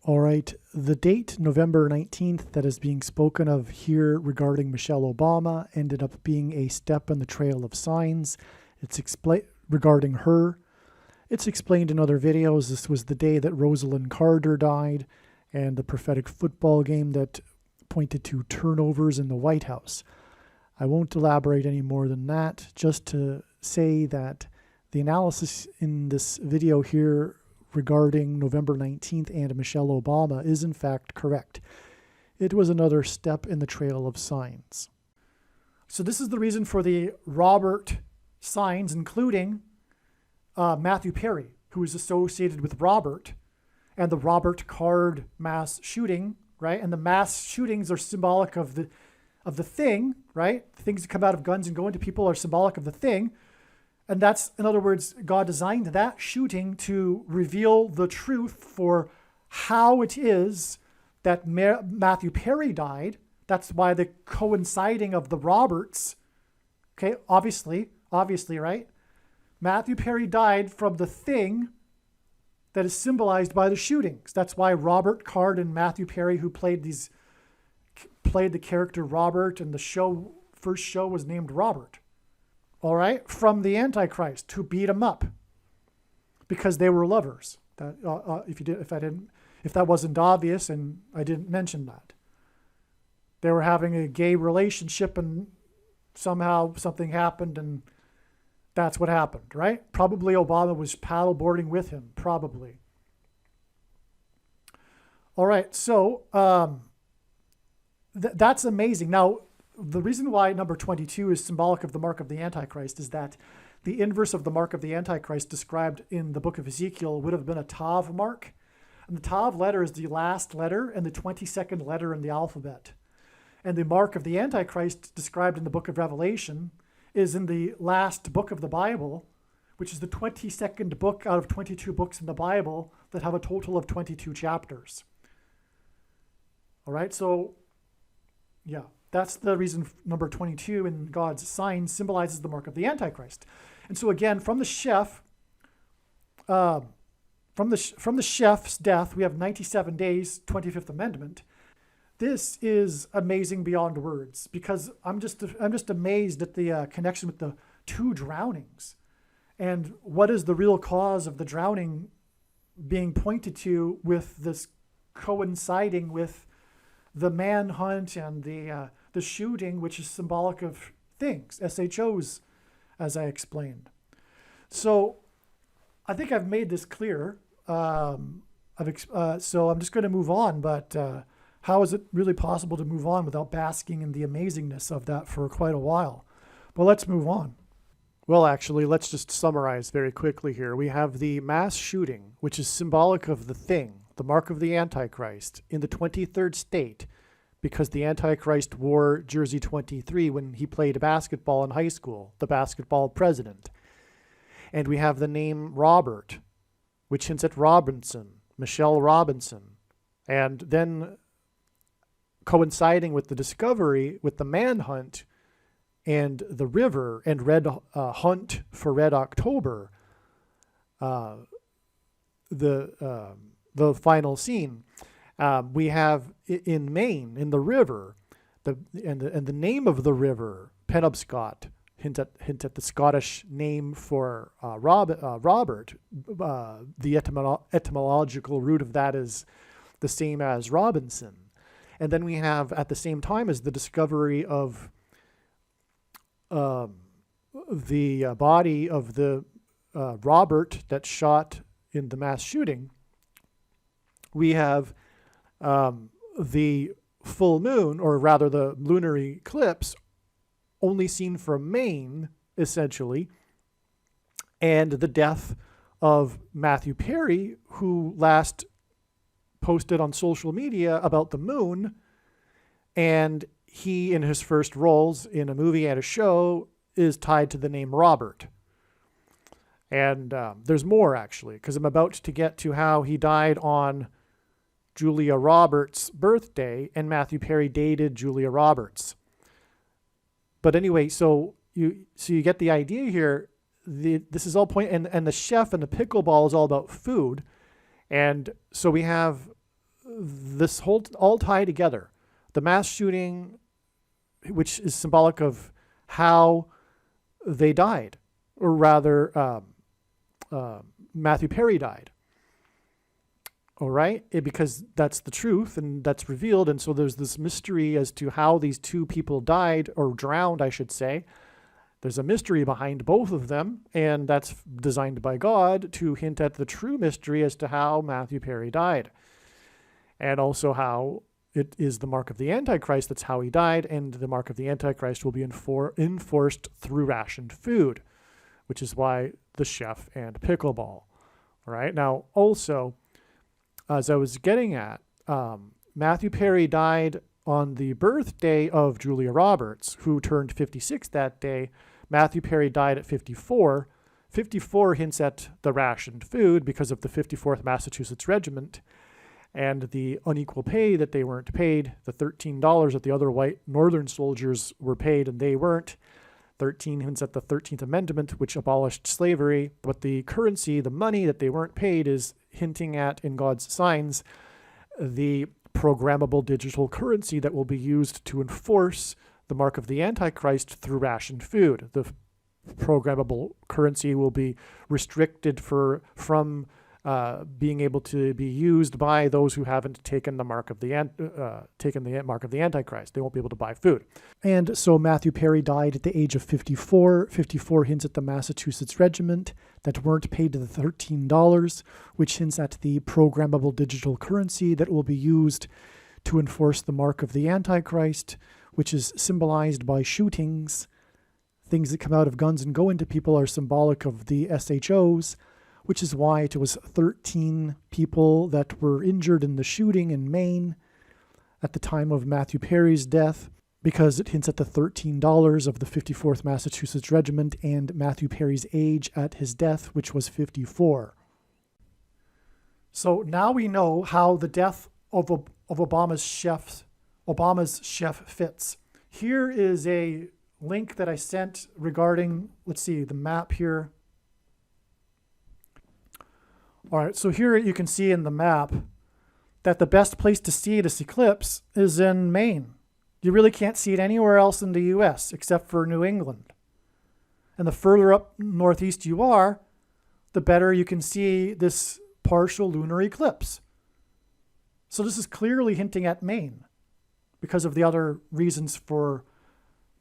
All right, the date, November 19th, that is being spoken of here regarding Michelle Obama ended up being a step in the trail of signs. It's regarding her. It's explained in other videos. This was the day that Rosalind Carter died, and the prophetic football game that pointed to turnovers in the White House. I won't elaborate any more than that, just to say that the analysis in this video here regarding November 19th and Michelle Obama is in fact correct. It was another step in the trail of signs. So this is the reason for the Robert signs, including Matthew Perry, who is associated with Robert, and the Robert Card mass shooting, right? And the mass shootings are symbolic of the thing, right? Things that come out of guns and go into people are symbolic of the thing. And that's, in other words, God designed that shooting to reveal the truth for how it is that Matthew Perry died. That's why the coinciding of the Roberts, okay, obviously, right? Matthew Perry died from the thing that is symbolized by the shootings. That's why Robert Card and Matthew Perry, who played the character Robert, and the first show was named Robert. All right, from the Antichrist, who beat him up because they were lovers. That if that wasn't obvious, and I didn't mention that, they were having a gay relationship, and somehow something happened, and that's what happened, right? Probably Obama was paddleboarding with him, probably. All right, so that's amazing. Now, the reason why number 22 is symbolic of the mark of the Antichrist is that the inverse of the mark of the Antichrist described in the book of Ezekiel would have been a Tav mark. And the Tav letter is the last letter and the 22nd letter in the alphabet. And the mark of the Antichrist described in the book of Revelation is in the last book of the Bible, which is the 22nd book out of 22 books in the Bible that have a total of 22 chapters. All right, so yeah, that's the reason number 22 in God's sign symbolizes the mark of the Antichrist. And so again, from the chef, from the chef's death, we have 97 days, 25th Amendment. This is amazing beyond words, because I'm just amazed at the connection with the two drownings, and what is the real cause of the drowning being pointed to, with this coinciding with the manhunt and the shooting, which is symbolic of things, SHOs, as I explained. So I think I've made this clear. So I'm just going to move on, but how is it really possible to move on without basking in the amazingness of that for quite a while? Well, let's move on. Well, actually, let's just summarize very quickly here. We have the mass shooting, which is symbolic of the thing, the mark of the Antichrist, in the 23rd state, because the Antichrist wore jersey 23 when he played basketball in high school, the basketball president. And we have the name Robert, which hints at Robinson, Michelle Robinson. And then coinciding with the discovery, with the manhunt and the river and red hunt for Red October, the final scene, we have in Maine, in the river, the name of the river, Penobscot, hint at the Scottish name for Robert. The etymological root of that is the same as Robinson. And then we have, at the same time as the discovery of the body of the Robert that shot in the mass shooting, we have the full moon, or rather the lunar eclipse, only seen from Maine, essentially, and the death of Matthew Perry, who last posted on social media about the moon, and he, in his first roles in a movie and a show, is tied to the name Robert. And there's more, actually, because I'm about to get to how he died on Julia Roberts' birthday, and Matthew Perry dated Julia Roberts. But anyway, so you get the idea here. This is all and the chef and the pickleball is all about food, and so we have this whole all tied together. The mass shooting, which is symbolic of how they died, or rather, Matthew Perry died. All right, because that's the truth and that's revealed. And so there's this mystery as to how these two people died, or drowned, I should say. There's a mystery behind both of them, and that's designed by God to hint at the true mystery as to how Matthew Perry died. And also how it is the mark of the Antichrist, that's how he died, and the mark of the Antichrist will be enforced through rationed food, which is why the chef and pickleball. All right, now also, as I was getting at, Matthew Perry died on the birthday of Julia Roberts, who turned 56 that day. Matthew Perry died at 54. 54 hints at the rationed food because of the 54th Massachusetts Regiment and the unequal pay that they weren't paid, the $13 that the other white Northern soldiers were paid and they weren't. 13 hints at the 13th Amendment, which abolished slavery, but the currency, the money that they weren't paid, is hinting at, in God's signs, the programmable digital currency that will be used to enforce the mark of the Antichrist through rationed food. The programmable currency will be restricted from being able to be used by those who haven't taken the mark of the mark of the Antichrist. They won't be able to buy food. And so Matthew Perry died at the age of 54. 54 hints at the Massachusetts Regiment that weren't paid the $13, which hints at the programmable digital currency that will be used to enforce the mark of the Antichrist, which is symbolized by shootings. Things that come out of guns and go into people are symbolic of the SHOs, which is why it was 13 people that were injured in the shooting in Maine at the time of Matthew Perry's death, because it hints at the $13 of the 54th Massachusetts Regiment and Matthew Perry's age at his death, which was 54. So now we know how the death of Obama's chef fits. Here is a link that I sent regarding, let's see, the map here. All right, so here you can see in the map that the best place to see this eclipse is in Maine. You really can't see it anywhere else in the U.S. except for New England. And the further up northeast you are, the better you can see this partial lunar eclipse. So this is clearly hinting at Maine because of the other reasons for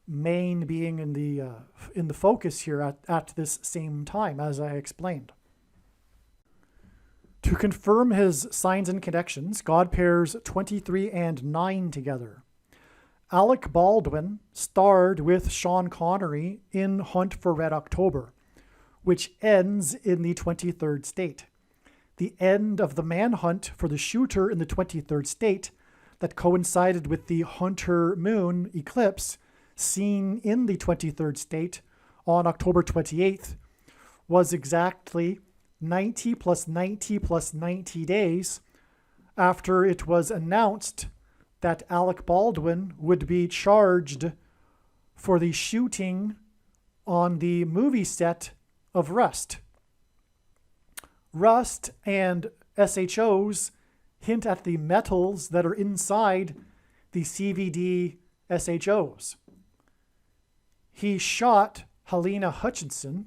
Maine being in the focus here at this same time, as I explained. To confirm his signs and connections, God pairs 23 and 9 together. Alec Baldwin starred with Sean Connery in Hunt for Red October, which ends in the 23rd state. The end of the manhunt for the shooter in the 23rd state that coincided with the Hunter moon eclipse seen in the 23rd state on October 28th was exactly 90 plus 90 plus 90 days after it was announced that Alec Baldwin would be charged for the shooting on the movie set of Rust. Rust and SHOs hint at the metals that are inside the CVD SHOs. He shot Helena Hutchinson.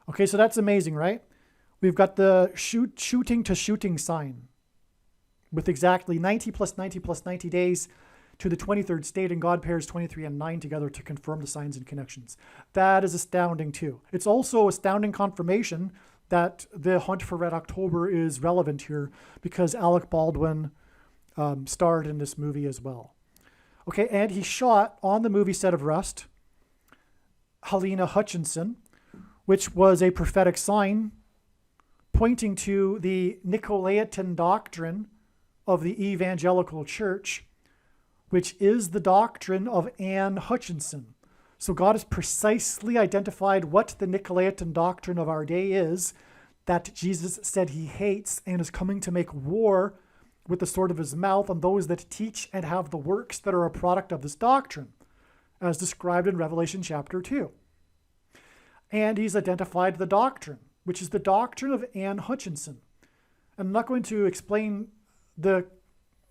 Okay, so that's amazing, right? We've got the shooting to shooting sign with exactly 90 plus 90 plus 90 days to the 23rd state, and God pairs 23 and 9 together to confirm the signs and connections. That is astounding too. It's also astounding confirmation that the hunt for Red October is relevant here because Alec Baldwin starred in this movie as well. Okay, and he shot on the movie set of Rust Helena Hutchinson, which was a prophetic sign pointing to the Nicolaitan doctrine of the evangelical church, which is the doctrine of Anne Hutchinson. So God has precisely identified what the Nicolaitan doctrine of our day is, that Jesus said he hates and is coming to make war with the sword of his mouth on those that teach and have the works that are a product of this doctrine, as described in Revelation chapter 2. And he's identified the doctrine, which is the doctrine of Anne Hutchinson. I'm not going to explain the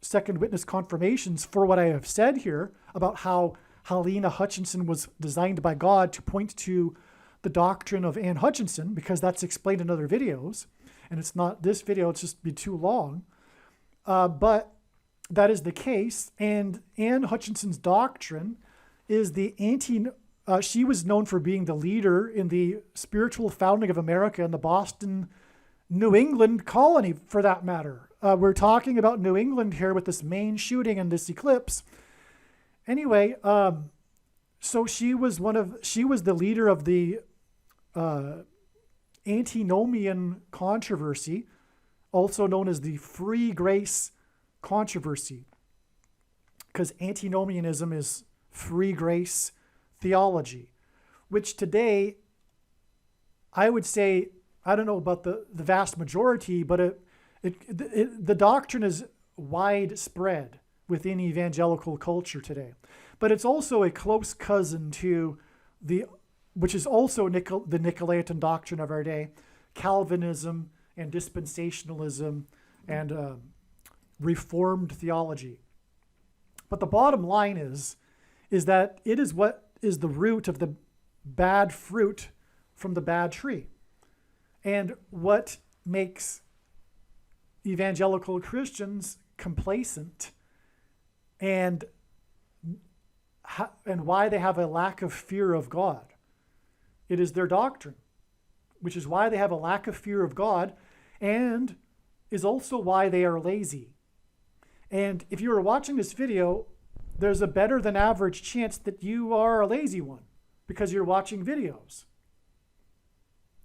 second witness confirmations for what I have said here about how Helena Hutchinson was designed by God to point to the doctrine of Anne Hutchinson, because that's explained in other videos. And it's not this video, it's just be too long. But that is the case. And Anne Hutchinson's doctrine is the she was known for being the leader in the spiritual founding of America in the Boston, New England colony, for that matter. We're talking about New England here with this Maine shooting and this eclipse. Anyway, so she was the leader of the antinomian controversy, also known as the free grace controversy, because antinomianism is free grace theology, which today I would say, I don't know about the vast majority, but the doctrine is widespread within evangelical culture today. But it's also a close cousin to which is also the Nicolaitan doctrine of our day, Calvinism and dispensationalism and Reformed theology. But the bottom line is that it is what is the root of the bad fruit from the bad tree. And what makes evangelical Christians complacent and why they have a lack of fear of God. It is their doctrine, which is why they have a lack of fear of God and is also why they are lazy. And if you are watching this video, there's a better than average chance that you are a lazy one because you're watching videos.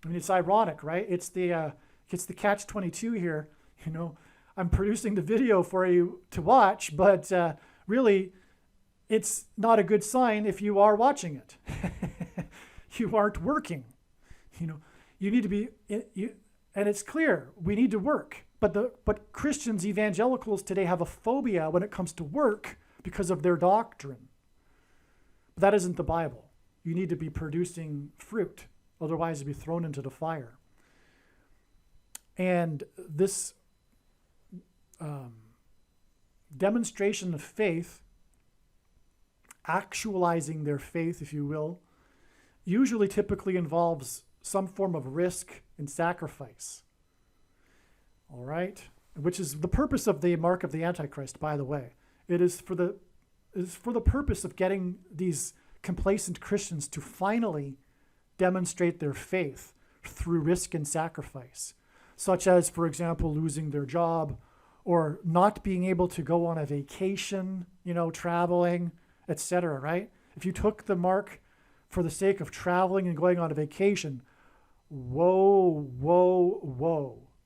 I mean, it's ironic, right? It's the catch-22 here. You know, I'm producing the video for you to watch, but really, it's not a good sign if you are watching it. You aren't working. You know, you need to be, and it's clear we need to work. But Christians, evangelicals today have a phobia when it comes to work because of their doctrine. But that isn't the Bible. You need to be producing fruit, otherwise you'll be thrown into the fire. And this demonstration of faith, actualizing their faith, if you will, usually typically involves some form of risk and sacrifice. All right? Which is the purpose of the mark of the Antichrist, by the way. It is for the purpose of getting these complacent Christians to finally demonstrate their faith through risk and sacrifice, such as, for example, losing their job or not being able to go on a vacation, traveling, etc., right? If you took the mark for the sake of traveling and going on a vacation, whoa,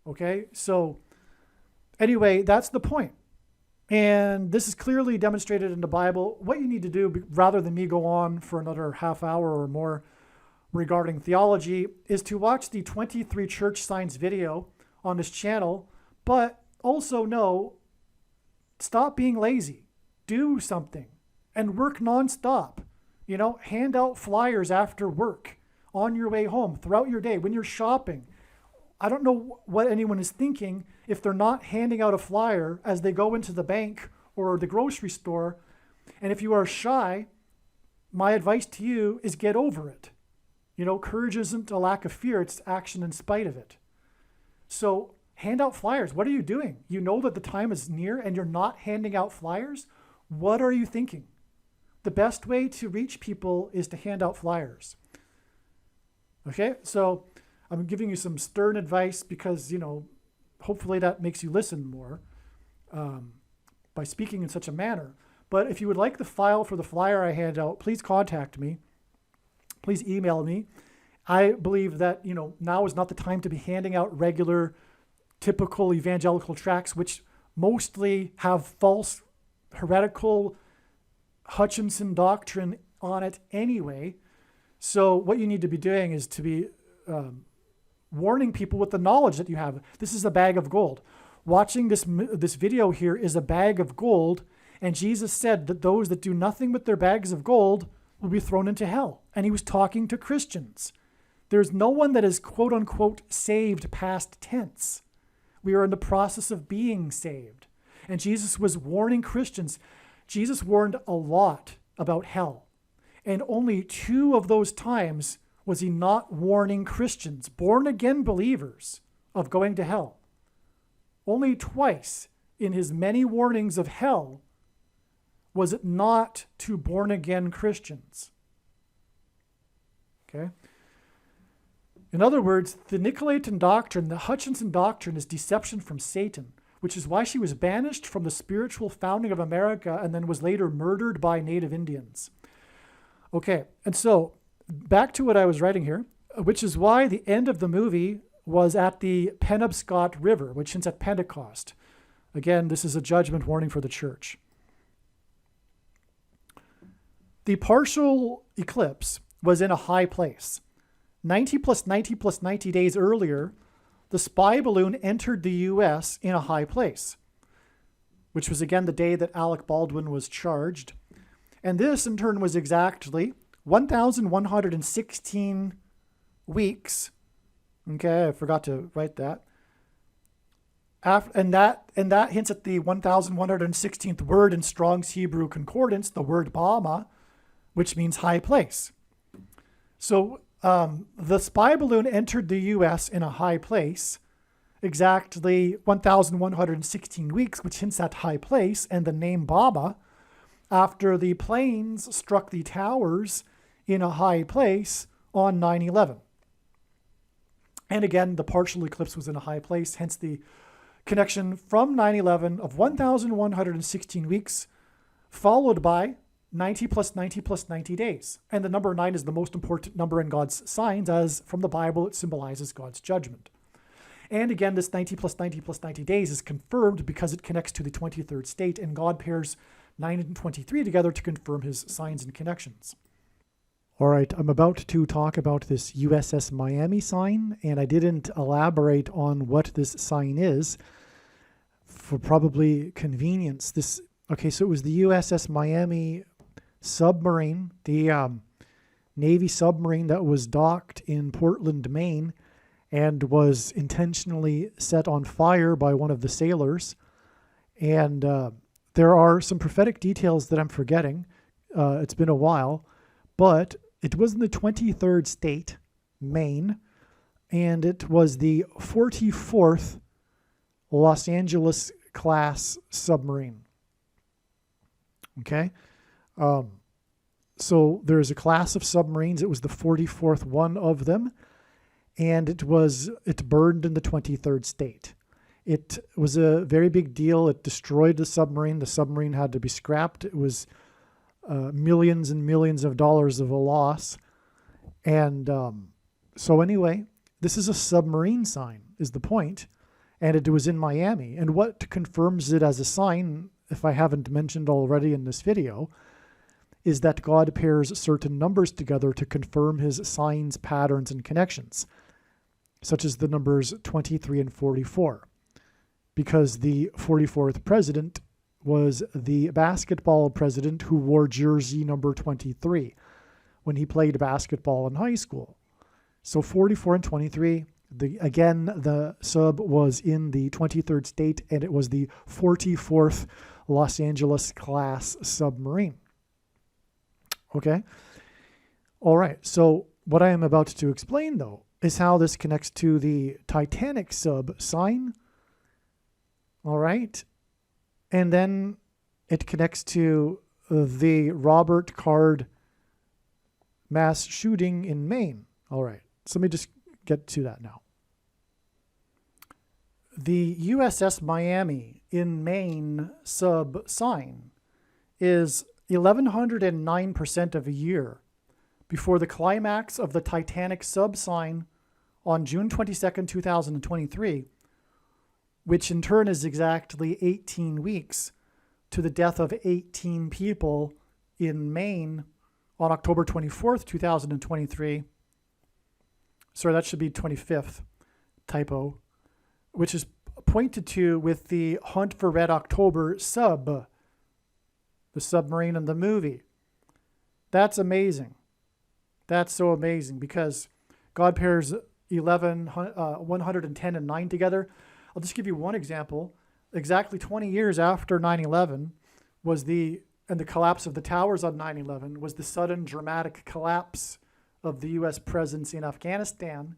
okay? So anyway, that's the point. And this is clearly demonstrated in the Bible. What you need to do, rather than me go on for another half hour or more regarding theology, is to watch the 23 church signs video on this channel, but also stop being lazy. Do something and work nonstop. Hand out flyers after work, on your way home, throughout your day, when you're shopping. I don't know what anyone is thinking if they're not handing out a flyer as they go into the bank or the grocery store And if you are shy, my advice to you is get over it. Courage isn't a lack of fear, it's action in spite of it. So hand out flyers. What are you doing? You know that the time is near and you're not handing out flyers? What are you thinking? The best way to reach people is to hand out flyers. Okay, so I'm giving you some stern advice because, hopefully that makes you listen more by speaking in such a manner. But if you would like the file for the flyer I hand out, please contact me. Please email me. I believe that, now is not the time to be handing out regular, typical evangelical tracts, which mostly have false, heretical Hutchinson doctrine on it anyway. So what you need to be doing is to be warning people with the knowledge that you have. This is a bag of gold. Watching this video here is a bag of gold, and Jesus said that those that do nothing with their bags of gold will be thrown into hell. And he was talking to Christians. There's no one that is quote unquote saved past tense. We are in the process of being saved. And Jesus was warning Christians. Jesus warned a lot about hell. And only 2 of those times was he not warning Christians, born again believers, of going to hell. Only twice in his many warnings of hell was it not to born again Christians. Okay? In other words, the Nicolaitan doctrine, the Hutchinson doctrine, is deception from Satan, which is why she was banished from the spiritual founding of America and then was later murdered by Native Indians. Okay, and so back to what I was writing here, which is why the end of the movie was at the Penobscot River, which is at Pentecost. Again, this is a judgment warning for the church. The partial eclipse was in a high place. 90 plus 90 plus 90 days earlier, the spy balloon entered the U.S. in a high place, which was again the day that Alec Baldwin was charged. And this, in turn, was exactly 1,116 weeks. Okay, I forgot to write that. And that hints at the 1,116th word in Strong's Hebrew Concordance, the word Bama, which means high place. So the spy balloon entered the U.S. in a high place, exactly 1,116 weeks, which hints at high place, and the name Bama, after the planes struck the towers in a high place on 9/11. And again, the partial eclipse was in a high place, hence the connection from 9/11 of 1,116 weeks, followed by 90 plus 90 plus 90 days. And the number 9 is the most important number in God's signs, as from the Bible it symbolizes God's judgment. And again, this 90 plus 90 plus 90 days is confirmed because it connects to the 23rd state, and God pairs 9 and 23 together to confirm his signs and connections. All right, I'm about to talk about this USS Miami sign, and I didn't elaborate on what this sign is for probably convenience. So it was the USS Miami submarine, the Navy submarine that was docked in Portland, Maine, and was intentionally set on fire by one of the sailors. And there are some prophetic details that I'm forgetting. It's been a while, but it was in the 23rd state, Maine, and it was the 44th Los Angeles class submarine. Okay? So there's a class of submarines. It was the 44th one of them, and it burned in the 23rd state. It was a very big deal. It destroyed the submarine. The submarine had to be scrapped. It was millions and millions of dollars of a loss. And so anyway, this is a submarine sign, is the point. And it was in Miami. And what confirms it as a sign, if I haven't mentioned already in this video, is that God pairs certain numbers together to confirm his signs, patterns, and connections, such as the numbers 23 and 44. Because the 44th president was the basketball president who wore jersey number 23 when he played basketball in high school. So 44 and 23, the sub was in the 23rd state, and it was the 44th Los Angeles class submarine. Okay? All right. So what I am about to explain, though, is how this connects to the Titanic sub sign. All right? And then it connects to the Robert Card mass shooting in Maine. All right. So let me just get to that now. The USS Miami in Maine sub sign is 1109% of a year before the climax of the Titanic sub sign on June 22nd, 2023, which in turn is exactly 18 weeks to the death of 18 people in Maine on October 24th, 2023. Sorry, that should be 25th, typo, which is pointed to with the Hunt for Red October sub, the submarine in the movie. That's amazing. That's so amazing because God pairs 110 and 9 together. I'll just give you one example. Exactly 20 years after 9/11 was the collapse of the towers on 9/11 was the sudden dramatic collapse of the U.S. presence in Afghanistan,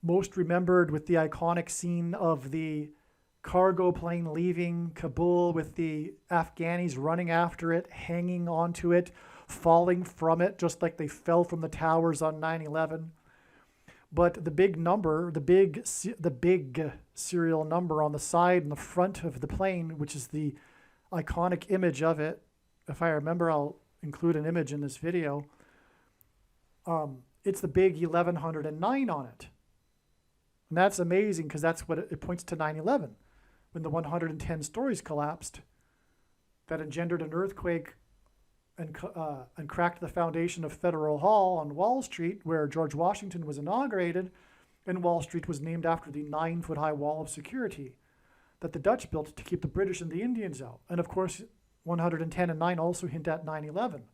most remembered with the iconic scene of the cargo plane leaving Kabul with the Afghanis running after it, hanging onto it, falling from it, just like they fell from the towers on 9/11. But the big number, the big serial number on the side and the front of the plane, which is the iconic image of it, if I remember, I'll include an image in this video. It's the big 1109 on it. And that's amazing because that's what it points to 9/11, when the 110 stories collapsed that engendered an earthquake and cracked the foundation of Federal Hall on Wall Street, where George Washington was inaugurated, and Wall Street was named after the 9-foot-high wall of security that the Dutch built to keep the British and the Indians out. And of course, 110 and 9 also hint at 9/11,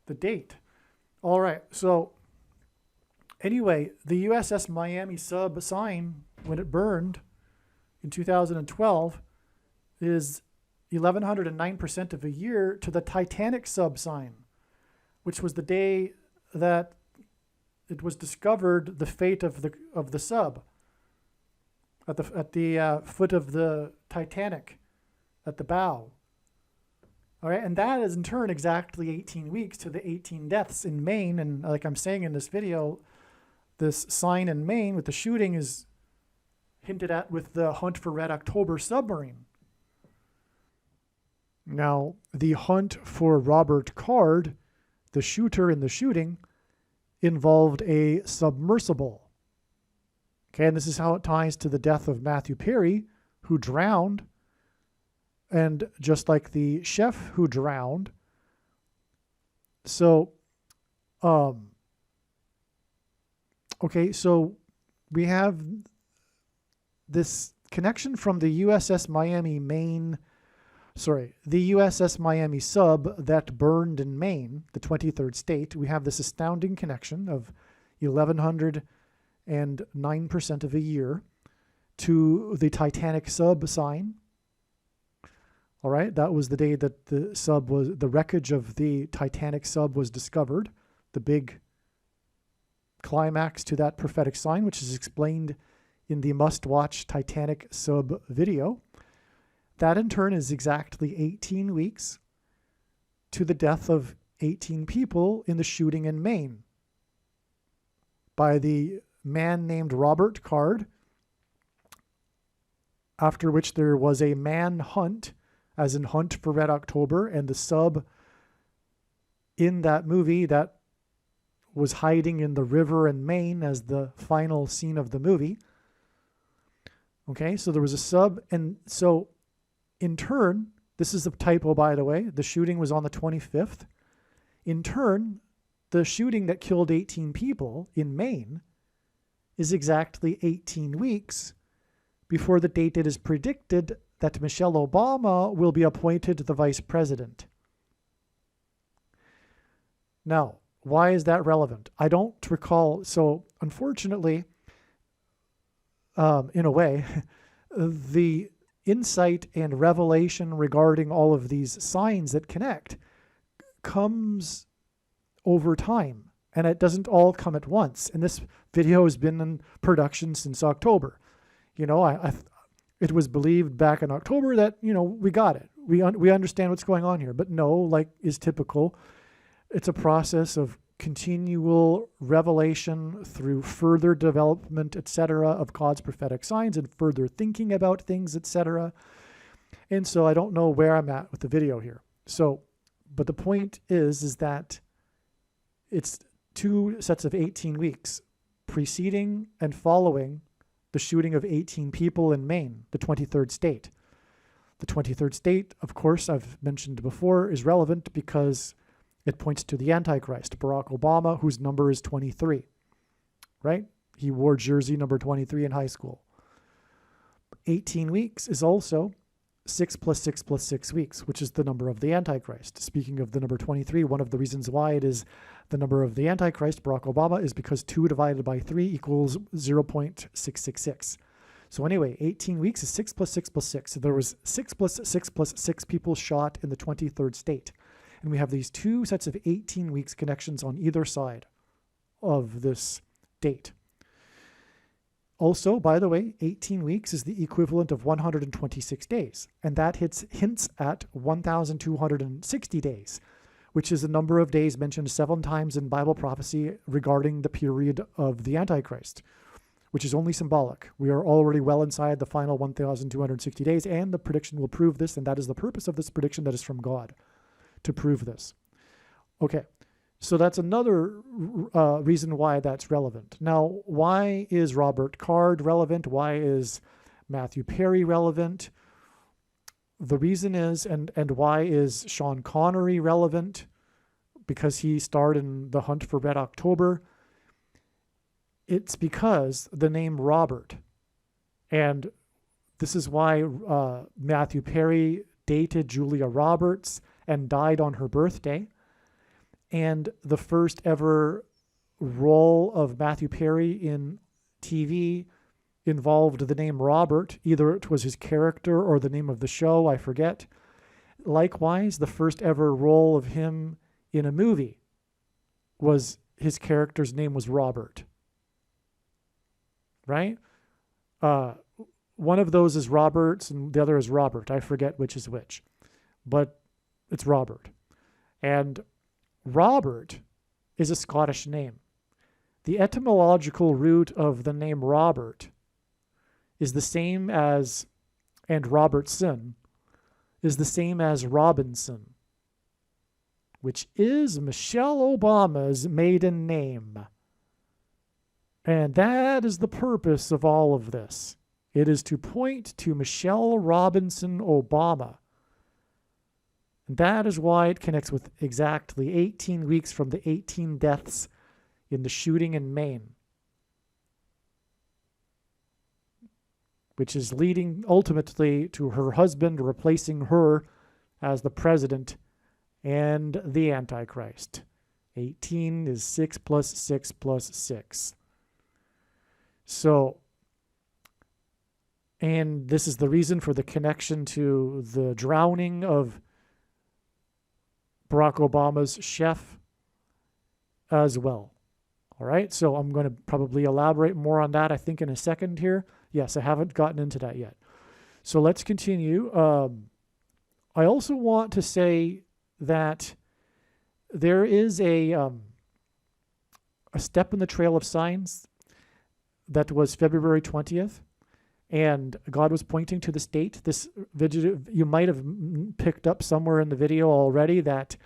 the date. All right, so anyway, the USS Miami sub sign, when it burned in 2012, is 1109% of a year to the Titanic sub sign, which was the day that it was discovered the fate of the sub at the foot of the Titanic, at the bow. All right, and that is in turn exactly 18 weeks to the 18 deaths in Maine. And like I'm saying in this video, this sign in Maine with the shooting is hinted at with the Hunt for Red October submarine. Now, the hunt for Robert Card, the shooter in the shooting, involved a submersible. Okay, and this is how it ties to the death of Matthew Perry, who drowned. And just like the chef who drowned. So, okay, so we have this connection from the USS Miami the USS Miami sub that burned in Maine, the 23rd state. We have this astounding connection of 1109% of a year to the Titanic sub sign. All right, that was the day that the wreckage of the Titanic sub was discovered, the big climax to that prophetic sign, which is explained in the must-watch Titanic sub video. That in turn is exactly 18 weeks to the death of 18 people in the shooting in Maine by the man named Robert Card, after which there was a manhunt, as in Hunt for Red October, and the sub in that movie that was hiding in the river in Maine as the final scene of the movie. Okay, so there was a sub, and so in turn, this is a typo, by the way, the shooting was on the 25th. In turn, the shooting that killed 18 people in Maine is exactly 18 weeks before the date it is predicted that Michelle Obama will be appointed the vice president. Now, why is that relevant? I don't recall. So, unfortunately, in a way, the insight and revelation regarding all of these signs that connect comes over time, and it doesn't all come at once. And this video has been in production since October. You know, it was believed back in October that, you know, we got it. We understand what's going on here. But no, like is typical, it's a process of continual revelation through further development, etc., of God's prophetic signs and further thinking about things, etc. And so I don't know where I'm at with the video here. So, but the point is that it's 2 sets of 18 weeks preceding and following the shooting of 18 people in Maine, the 23rd state. The 23rd state, of course, I've mentioned before, is relevant because it points to the Antichrist, Barack Obama, whose number is 23, right? He wore jersey number 23 in high school. 18 weeks is also 6 plus 6 plus 6 weeks, which is the number of the Antichrist. Speaking of the number 23, one of the reasons why it is the number of the Antichrist, Barack Obama, is because 2 divided by 3 equals 0.666. So anyway, 18 weeks is 6 plus 6 plus 6. So there was 6 plus 6 plus 6 people shot in the 23rd state. And we have these 2 sets of 18 weeks connections on either side of this date. Also, by the way, 18 weeks is the equivalent of 126 days. And that hints at 1,260 days, which is the number of days mentioned 7 times in Bible prophecy regarding the period of the Antichrist, which is only symbolic. We are already well inside the final 1,260 days, and the prediction will prove this, and that is the purpose of this prediction that is from God, to prove this. Okay, so that's another reason why that's relevant. Now, why is Robert Card relevant? Why is Matthew Perry relevant? The reason is, and why is Sean Connery relevant? Because he starred in The Hunt for Red October. It's because the name Robert, and this is why Matthew Perry dated Julia Roberts and died on her birthday. And the first ever role of Matthew Perry in TV involved the name Robert. Either it was his character or the name of the show, I forget. Likewise, the first ever role of him in a movie was his character's name was Robert. Right? One of those is Roberts and the other is Robert. I forget which is which. But it's Robert. And Robert is a Scottish name. The etymological root of the name Robert is the same as, and Robertson, is the same as Robinson, which is Michelle Obama's maiden name. And that is the purpose of all of this. It is to point to Michelle Robinson Obama. And that is why it connects with exactly 18 weeks from the 18 deaths in the shooting in Maine, which is leading ultimately to her husband replacing her as the president and the Antichrist. 18 is 6 plus 6 plus 6. So, and this is the reason for the connection to the drowning of Barack Obama's chef as well. All right, so I'm going to probably elaborate more on that, I think, in a second here. Yes, I haven't gotten into that yet. So let's continue. I also want to say that there is a step in the trail of signs that was February 20th, and God was pointing to this date. This video, you might have picked up somewhere in the video already that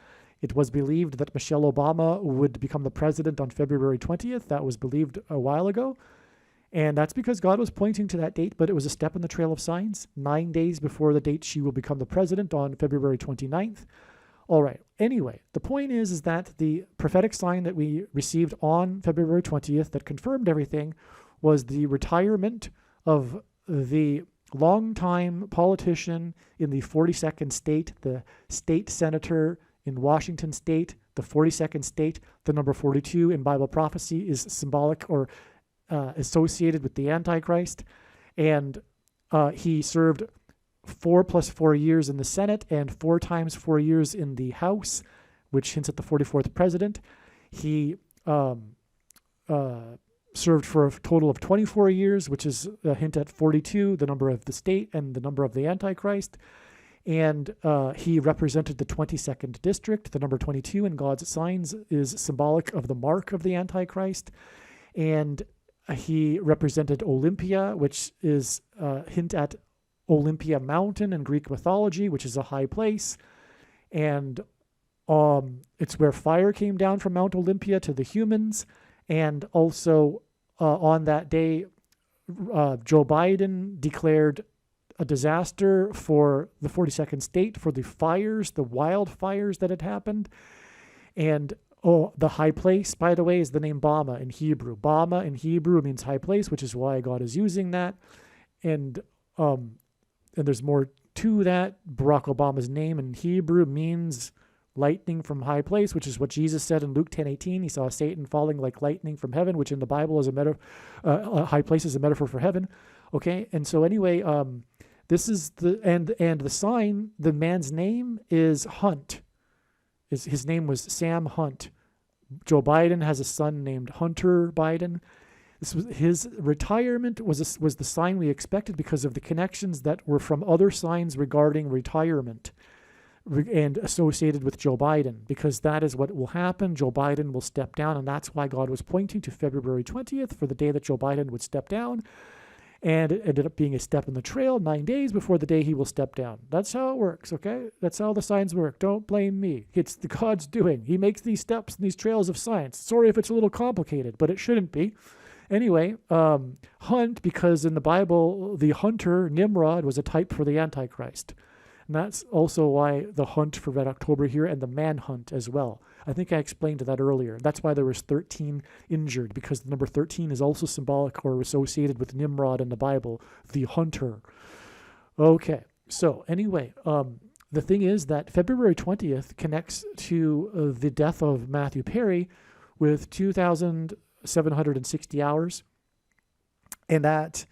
it was believed that Michelle Obama would become the president on February 20th. That was believed a while ago. And that's because God was pointing to that date, but it was a step in the trail of signs, 9 days before the date she will become the president on February 29th. All right. Anyway, the point is that the prophetic sign that we received on February 20th that confirmed everything was the retirement of the longtime politician in the 42nd state, the state senator in Washington state, the 42nd state. The number 42 in Bible prophecy is symbolic or associated with the Antichrist. And he served 4 plus 4 years in the Senate and 4 times 4 years in the House, which hints at the 44th president. He served for a total of 24 years, which is a hint at 42, the number of the state and the number of the Antichrist. And he represented the 22nd district. The number 22 in God's signs is symbolic of the mark of the Antichrist. And he represented Olympia, which is a hint at Olympia Mountain in Greek mythology, which is a high place. And it's where fire came down from Mount Olympia to the humans. And also on that day, Joe Biden declared a disaster for the 42nd state for the fires, the wildfires that had happened. And the high place, by the way, is the name Bama in Hebrew. Bama in Hebrew means high place, which is why God is using that. And there's more to that. Barack Obama's name in Hebrew means lightning from high place, which is what Jesus said in Luke 10:18. He saw Satan falling like lightning from heaven, which in the Bible is a high place is a metaphor for heaven. Okay, and so anyway, this is and the sign. The man's name is Hunt. His name was Sam Hunt. Joe Biden has a son named Hunter Biden. His retirement was the sign we expected because of the connections that were from other signs regarding retirement and associated with Joe Biden, because that is what will happen. Joe Biden will step down, and that's why God was pointing to February 20th for the day that Joe Biden would step down. And it ended up being a step in the trail 9 days before the day he will step down. That's how it works, okay? That's how the signs work. Don't blame me. It's the God's doing. He makes these steps and these trails of science. Sorry if it's a little complicated, but it shouldn't be. Anyway, hunt, because in the Bible, the hunter, Nimrod, was a type for the Antichrist. And that's also why the hunt for Red October here and the manhunt as well. I think I explained that earlier. That's why there was 13 injured, because the number 13 is also symbolic or associated with Nimrod in the Bible, the hunter. Okay, so anyway, the thing is that February 20th connects to the death of Matthew Perry with 2,760 hours, and that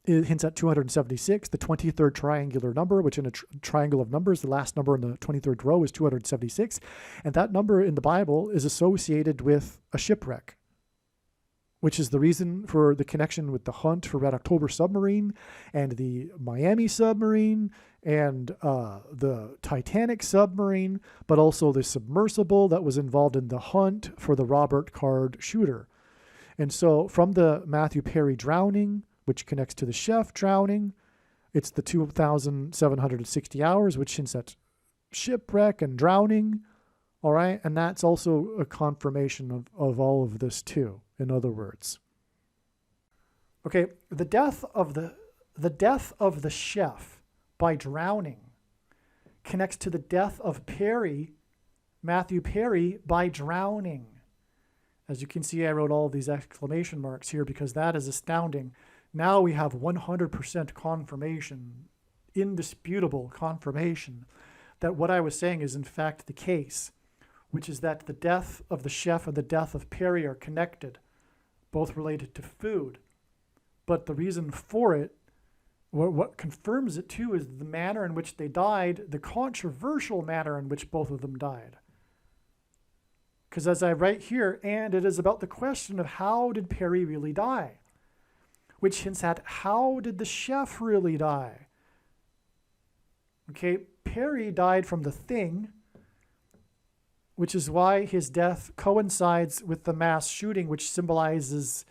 it hints at 276, the 23rd triangular number, which in a triangle of numbers, the last number in the 23rd row is 276. And that number in the Bible is associated with a shipwreck, which is the reason for the connection with the hunt for Red October submarine and the Miami submarine and the Titanic submarine, but also the submersible that was involved in the hunt for the Robert Card shooter. And so from the Matthew Perry drowning, which connects to the chef drowning, it's the 2,760 hours, which hints at shipwreck and drowning. All right. And that's also a confirmation of all of this too, in other words. Okay. The death of the chef by drowning connects to the death of Perry, Matthew Perry, by drowning. As you can see, I wrote all of these exclamation marks here because that is astounding. Now we have 100% confirmation, indisputable confirmation, that what I was saying is in fact the case, which is that the death of the chef and the death of Perry are connected, both related to food. But the reason for it, what confirms it too, is the manner in which they died, the controversial manner in which both of them died. Because as I write here, and it is about the question of how did Perry really die? Which hints at how did the chef really die? Okay, Perry died from the thing, which is why his death coincides with the mass shooting, which symbolizes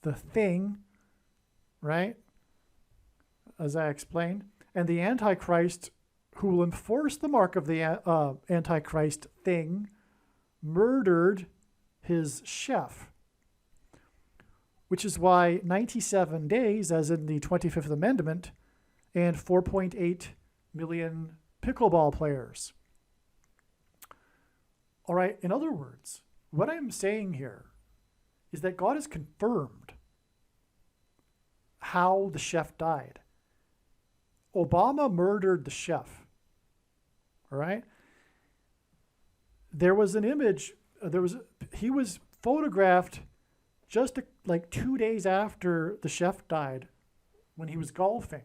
the thing, right? As I explained. And the Antichrist, who will enforce the mark of the Antichrist thing, murdered his chef. Which is why 97 days, as in the 25th Amendment, and 4.8 million pickleball players. All right, in other words, what I'm saying here is that God has confirmed how the chef died. Obama murdered the chef. All right? There was an image, he was photographed just like 2 days after the chef died when he was golfing.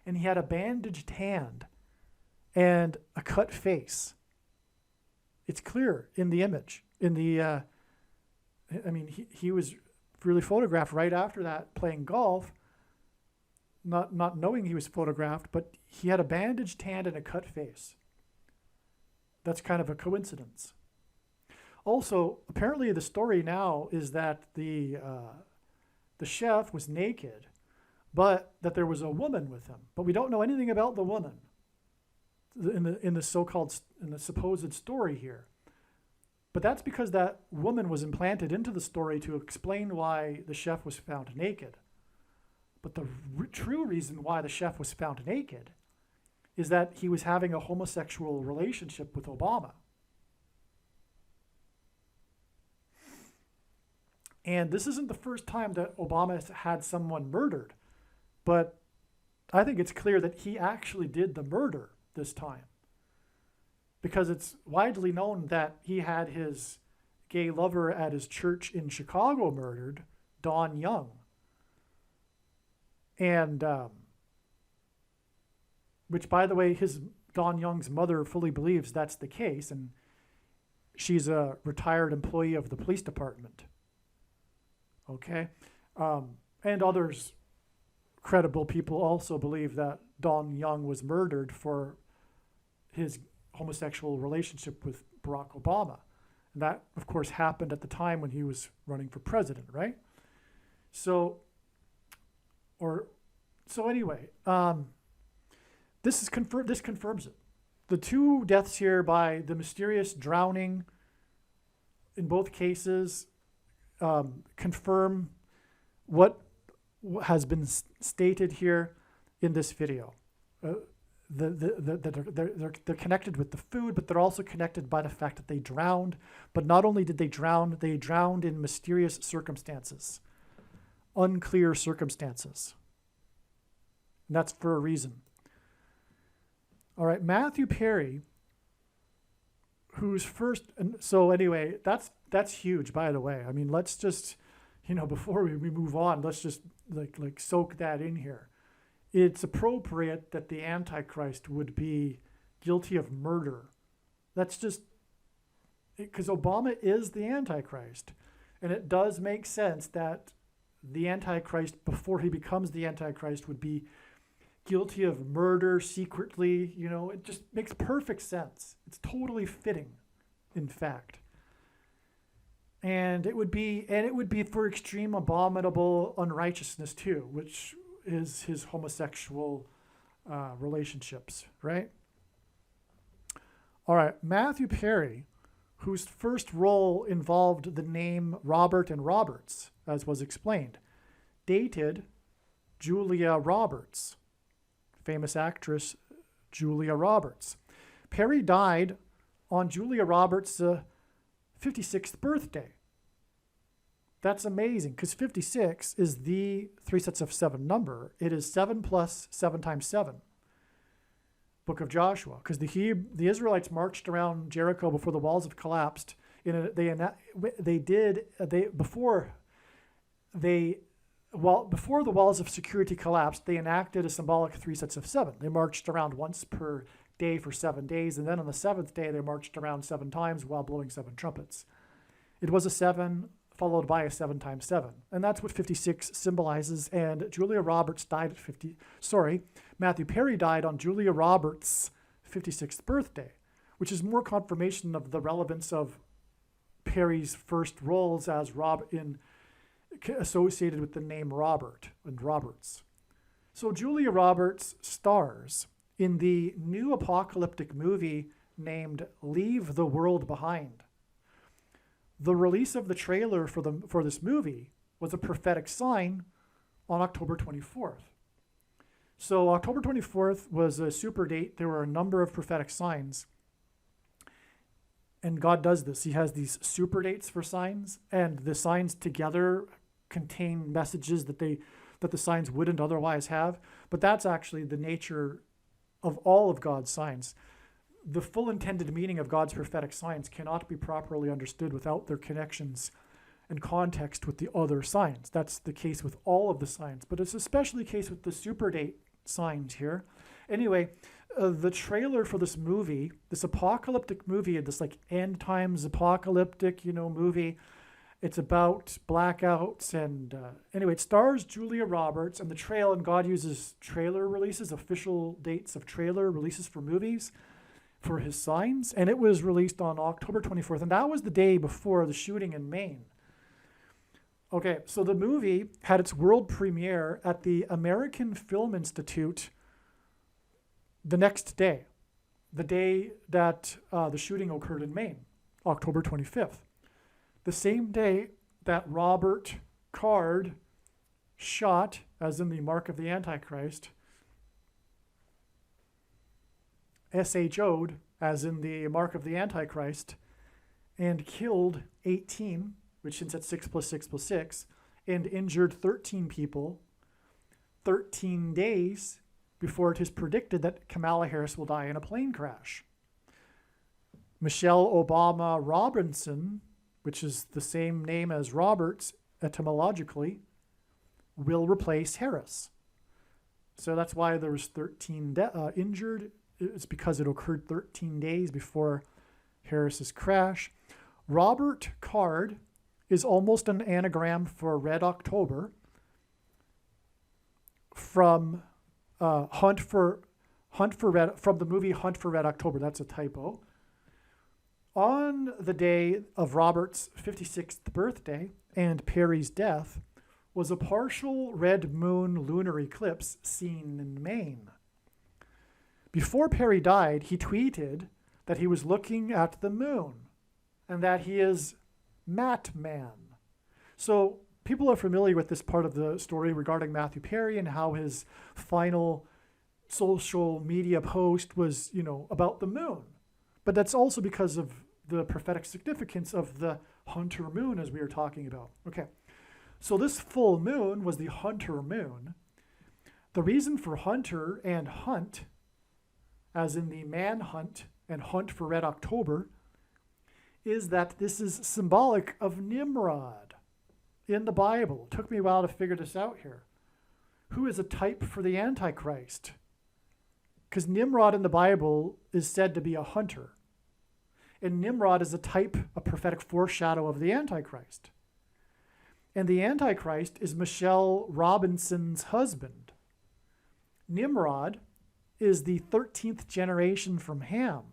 and he had a bandaged hand and a cut face. It's clear in the image. He was really photographed right after that playing golf, not knowing he was photographed, but he had a bandaged hand and a cut face. That's kind of a coincidence. Also, apparently the story now is that the chef was naked, but that there was a woman with him. But we don't know anything about the woman in the supposed story here. But that's because that woman was implanted into the story to explain why the chef was found naked. But the true reason why the chef was found naked is that he was having a homosexual relationship with Obama. And this isn't the first time that Obama has had someone murdered, but I think it's clear that he actually did the murder this time, because it's widely known that he had his gay lover at his church in Chicago murdered, Don Young. And which, by the way, Don Young's mother fully believes that's the case, and she's a retired employee of the police department. Okay? And others, credible people, also believe that Don Young was murdered for his homosexual relationship with Barack Obama. And that, of course, happened at the time when he was running for president, right? So anyway, this confirms it. The two deaths here by the mysterious drowning in both cases confirm what has been stated here in this video. They're connected with the food, but they're also connected by the fact that they drowned. But not only did they drowned in mysterious circumstances, unclear circumstances. And that's for a reason. All right, Matthew Perry, who's first, and so anyway, that's huge, by the way. I mean, let's just, before we move on, let's just like soak that in here. It's appropriate that the Antichrist would be guilty of murder. That's just because Obama is the Antichrist, and it does make sense that the Antichrist, before he becomes the Antichrist, would be guilty of murder secretly. It just makes perfect sense. It's totally fitting, in fact. And it would be for extreme abominable unrighteousness too, which is his homosexual relationships, right? All right, Matthew Perry, whose first role involved the name Robert and Roberts, as was explained, dated Julia Roberts, famous actress Julia Roberts. Perry died on Julia Roberts' 56th birthday. That's amazing, because 56 is the 3 sets of 7 number. It is 7 plus 7 times 7. Book of Joshua, because the Israelites marched around Jericho before the walls have collapsed. Before the walls of security collapsed, they enacted a symbolic 3 sets of 7. They marched around once per day for 7 days, and then on the 7th day they marched around 7 times while blowing 7 trumpets. It was a 7 followed by a 7 times 7, and that's what 56 symbolizes. And Julia Roberts died at Matthew Perry died on Julia Roberts' 56th birthday, which is more confirmation of the relevance of Perry's first roles as associated with the name Robert and Roberts. So Julia Roberts stars in the new apocalyptic movie named Leave the World Behind. The release of the trailer for this movie was a prophetic sign on October 24th. So October 24th was a super date. There were a number of prophetic signs. And God does this. He has these super dates for signs, and the signs together contain messages that the signs wouldn't otherwise have. But that's actually the nature of all of God's signs. The full intended meaning of God's prophetic signs cannot be properly understood without their connections and context with the other signs. That's the case with all of the signs, but it's especially the case with the super date signs here. Anyway, the trailer for this movie, this apocalyptic movie, this like end times apocalyptic, movie. It's about blackouts and anyway, it stars Julia Roberts, and and God uses trailer releases, official dates of trailer releases for movies for his signs, and it was released on October 24th, and that was the day before the shooting in Maine. Okay, so the movie had its world premiere at the American Film Institute the next day, the day that the shooting occurred in Maine, October 25th. The same day that Robert Card shot, as in the mark of the Antichrist, SHO'd, as in the mark of the Antichrist, and killed 18, which hints at 6 plus 6 plus 6, and injured 13 people 13 days before it is predicted that Kamala Harris will die in a plane crash. Michelle Obama Robinson, which is the same name as Roberts etymologically, will replace Harris. So that's why there was 13 injured. It's because it occurred 13 days before Harris's crash. Robert Card is almost an anagram for Red October from Hunt for Red, from the movie Hunt for Red October. That's a typo. On the day of Robert's 56th birthday and Perry's death was a partial red moon lunar eclipse seen in Maine. Before Perry died, he tweeted that he was looking at the moon and that he is Matt Man. So people are familiar with this part of the story regarding Matthew Perry and how his final social media post was, about the moon. But that's also because of the prophetic significance of the hunter moon, as we were talking about. Okay, so this full moon was the hunter moon. The reason for hunter and hunt, as in the manhunt and hunt for Red October, is that this is symbolic of Nimrod in the Bible. It took me a while to figure this out here. Who is a type for the Antichrist? Because Nimrod in the Bible is said to be a hunter. And Nimrod is a prophetic foreshadow of the Antichrist. And the Antichrist is Michelle Robinson's husband. Nimrod is the 13th generation from Ham.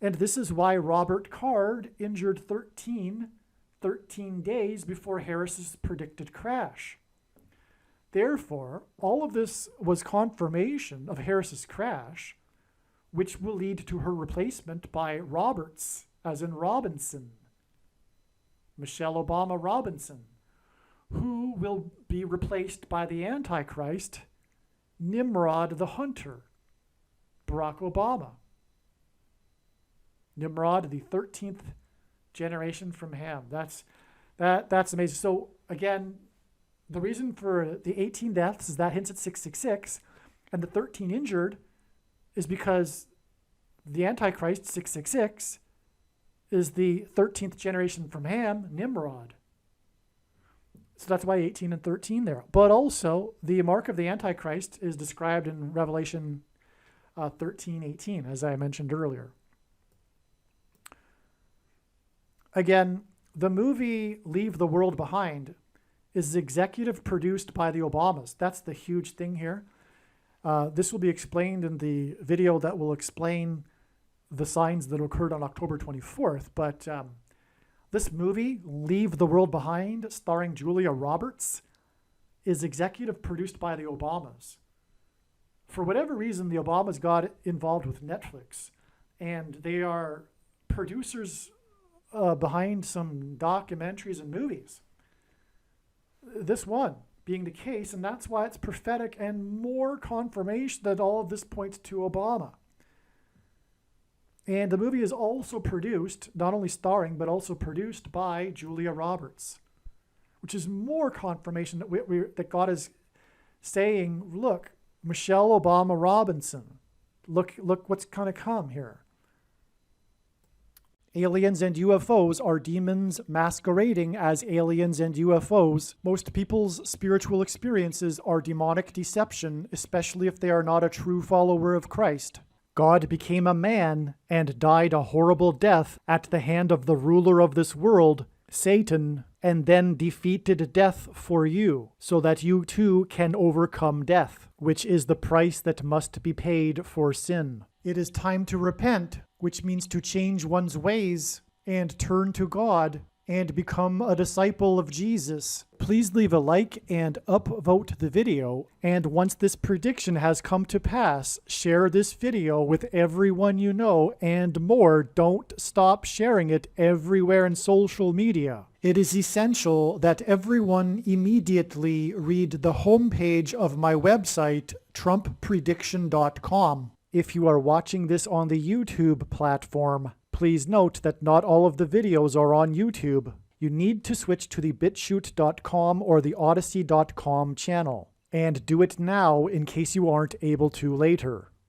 And this is why Robert Card injured 13 days before Harris's predicted crash. Therefore, all of this was confirmation of Harris's crash, which will lead to her replacement by Roberts, as in Robinson, Michelle Obama Robinson, who will be replaced by the Antichrist, Nimrod the Hunter, Barack Obama. Nimrod, the 13th generation from Ham. That's amazing. So again, the reason for the 18 deaths is that hints at 666, and the 13 injured is because the Antichrist, 666, is the 13th generation from Ham, Nimrod. So that's why 18 and 13 there. But also, the mark of the Antichrist is described in Revelation 13:18, as I mentioned earlier. Again, the movie Leave the World Behind is executive produced by the Obamas. That's the huge thing here. This will be explained in the video that will explain the signs that occurred on October 24th. But this movie, Leave the World Behind, starring Julia Roberts, is executive produced by the Obamas. For whatever reason, the Obamas got involved with Netflix, and they are producers behind some documentaries and movies. This one being the case, and that's why it's prophetic and more confirmation that all of this points to Obama. And the movie is also produced, not only starring, but also produced by Julia Roberts, which is more confirmation that that God is saying, look, Michelle Obama Robinson, look what's going to come here. Aliens and UFOs are demons masquerading as aliens and UFOs. Most people's spiritual experiences are demonic deception, especially if they are not a true follower of Christ. God became a man and died a horrible death at the hand of the ruler of this world, Satan, and then defeated death for you, so that you too can overcome death, which is the price that must be paid for sin. It is time to repent, which means to change one's ways and turn to God and become a disciple of Jesus. Please leave a like and upvote the video, and once this prediction has come to pass, share this video with everyone you know, and more, don't stop sharing it everywhere in social media. It is essential that everyone immediately read the homepage of my website, TrumpPrediction.com. If you are watching this on the YouTube platform, please note that not all of the videos are on YouTube. You need to switch to the BitChute.com or the Odyssey.com channel. And do it now in case you aren't able to later.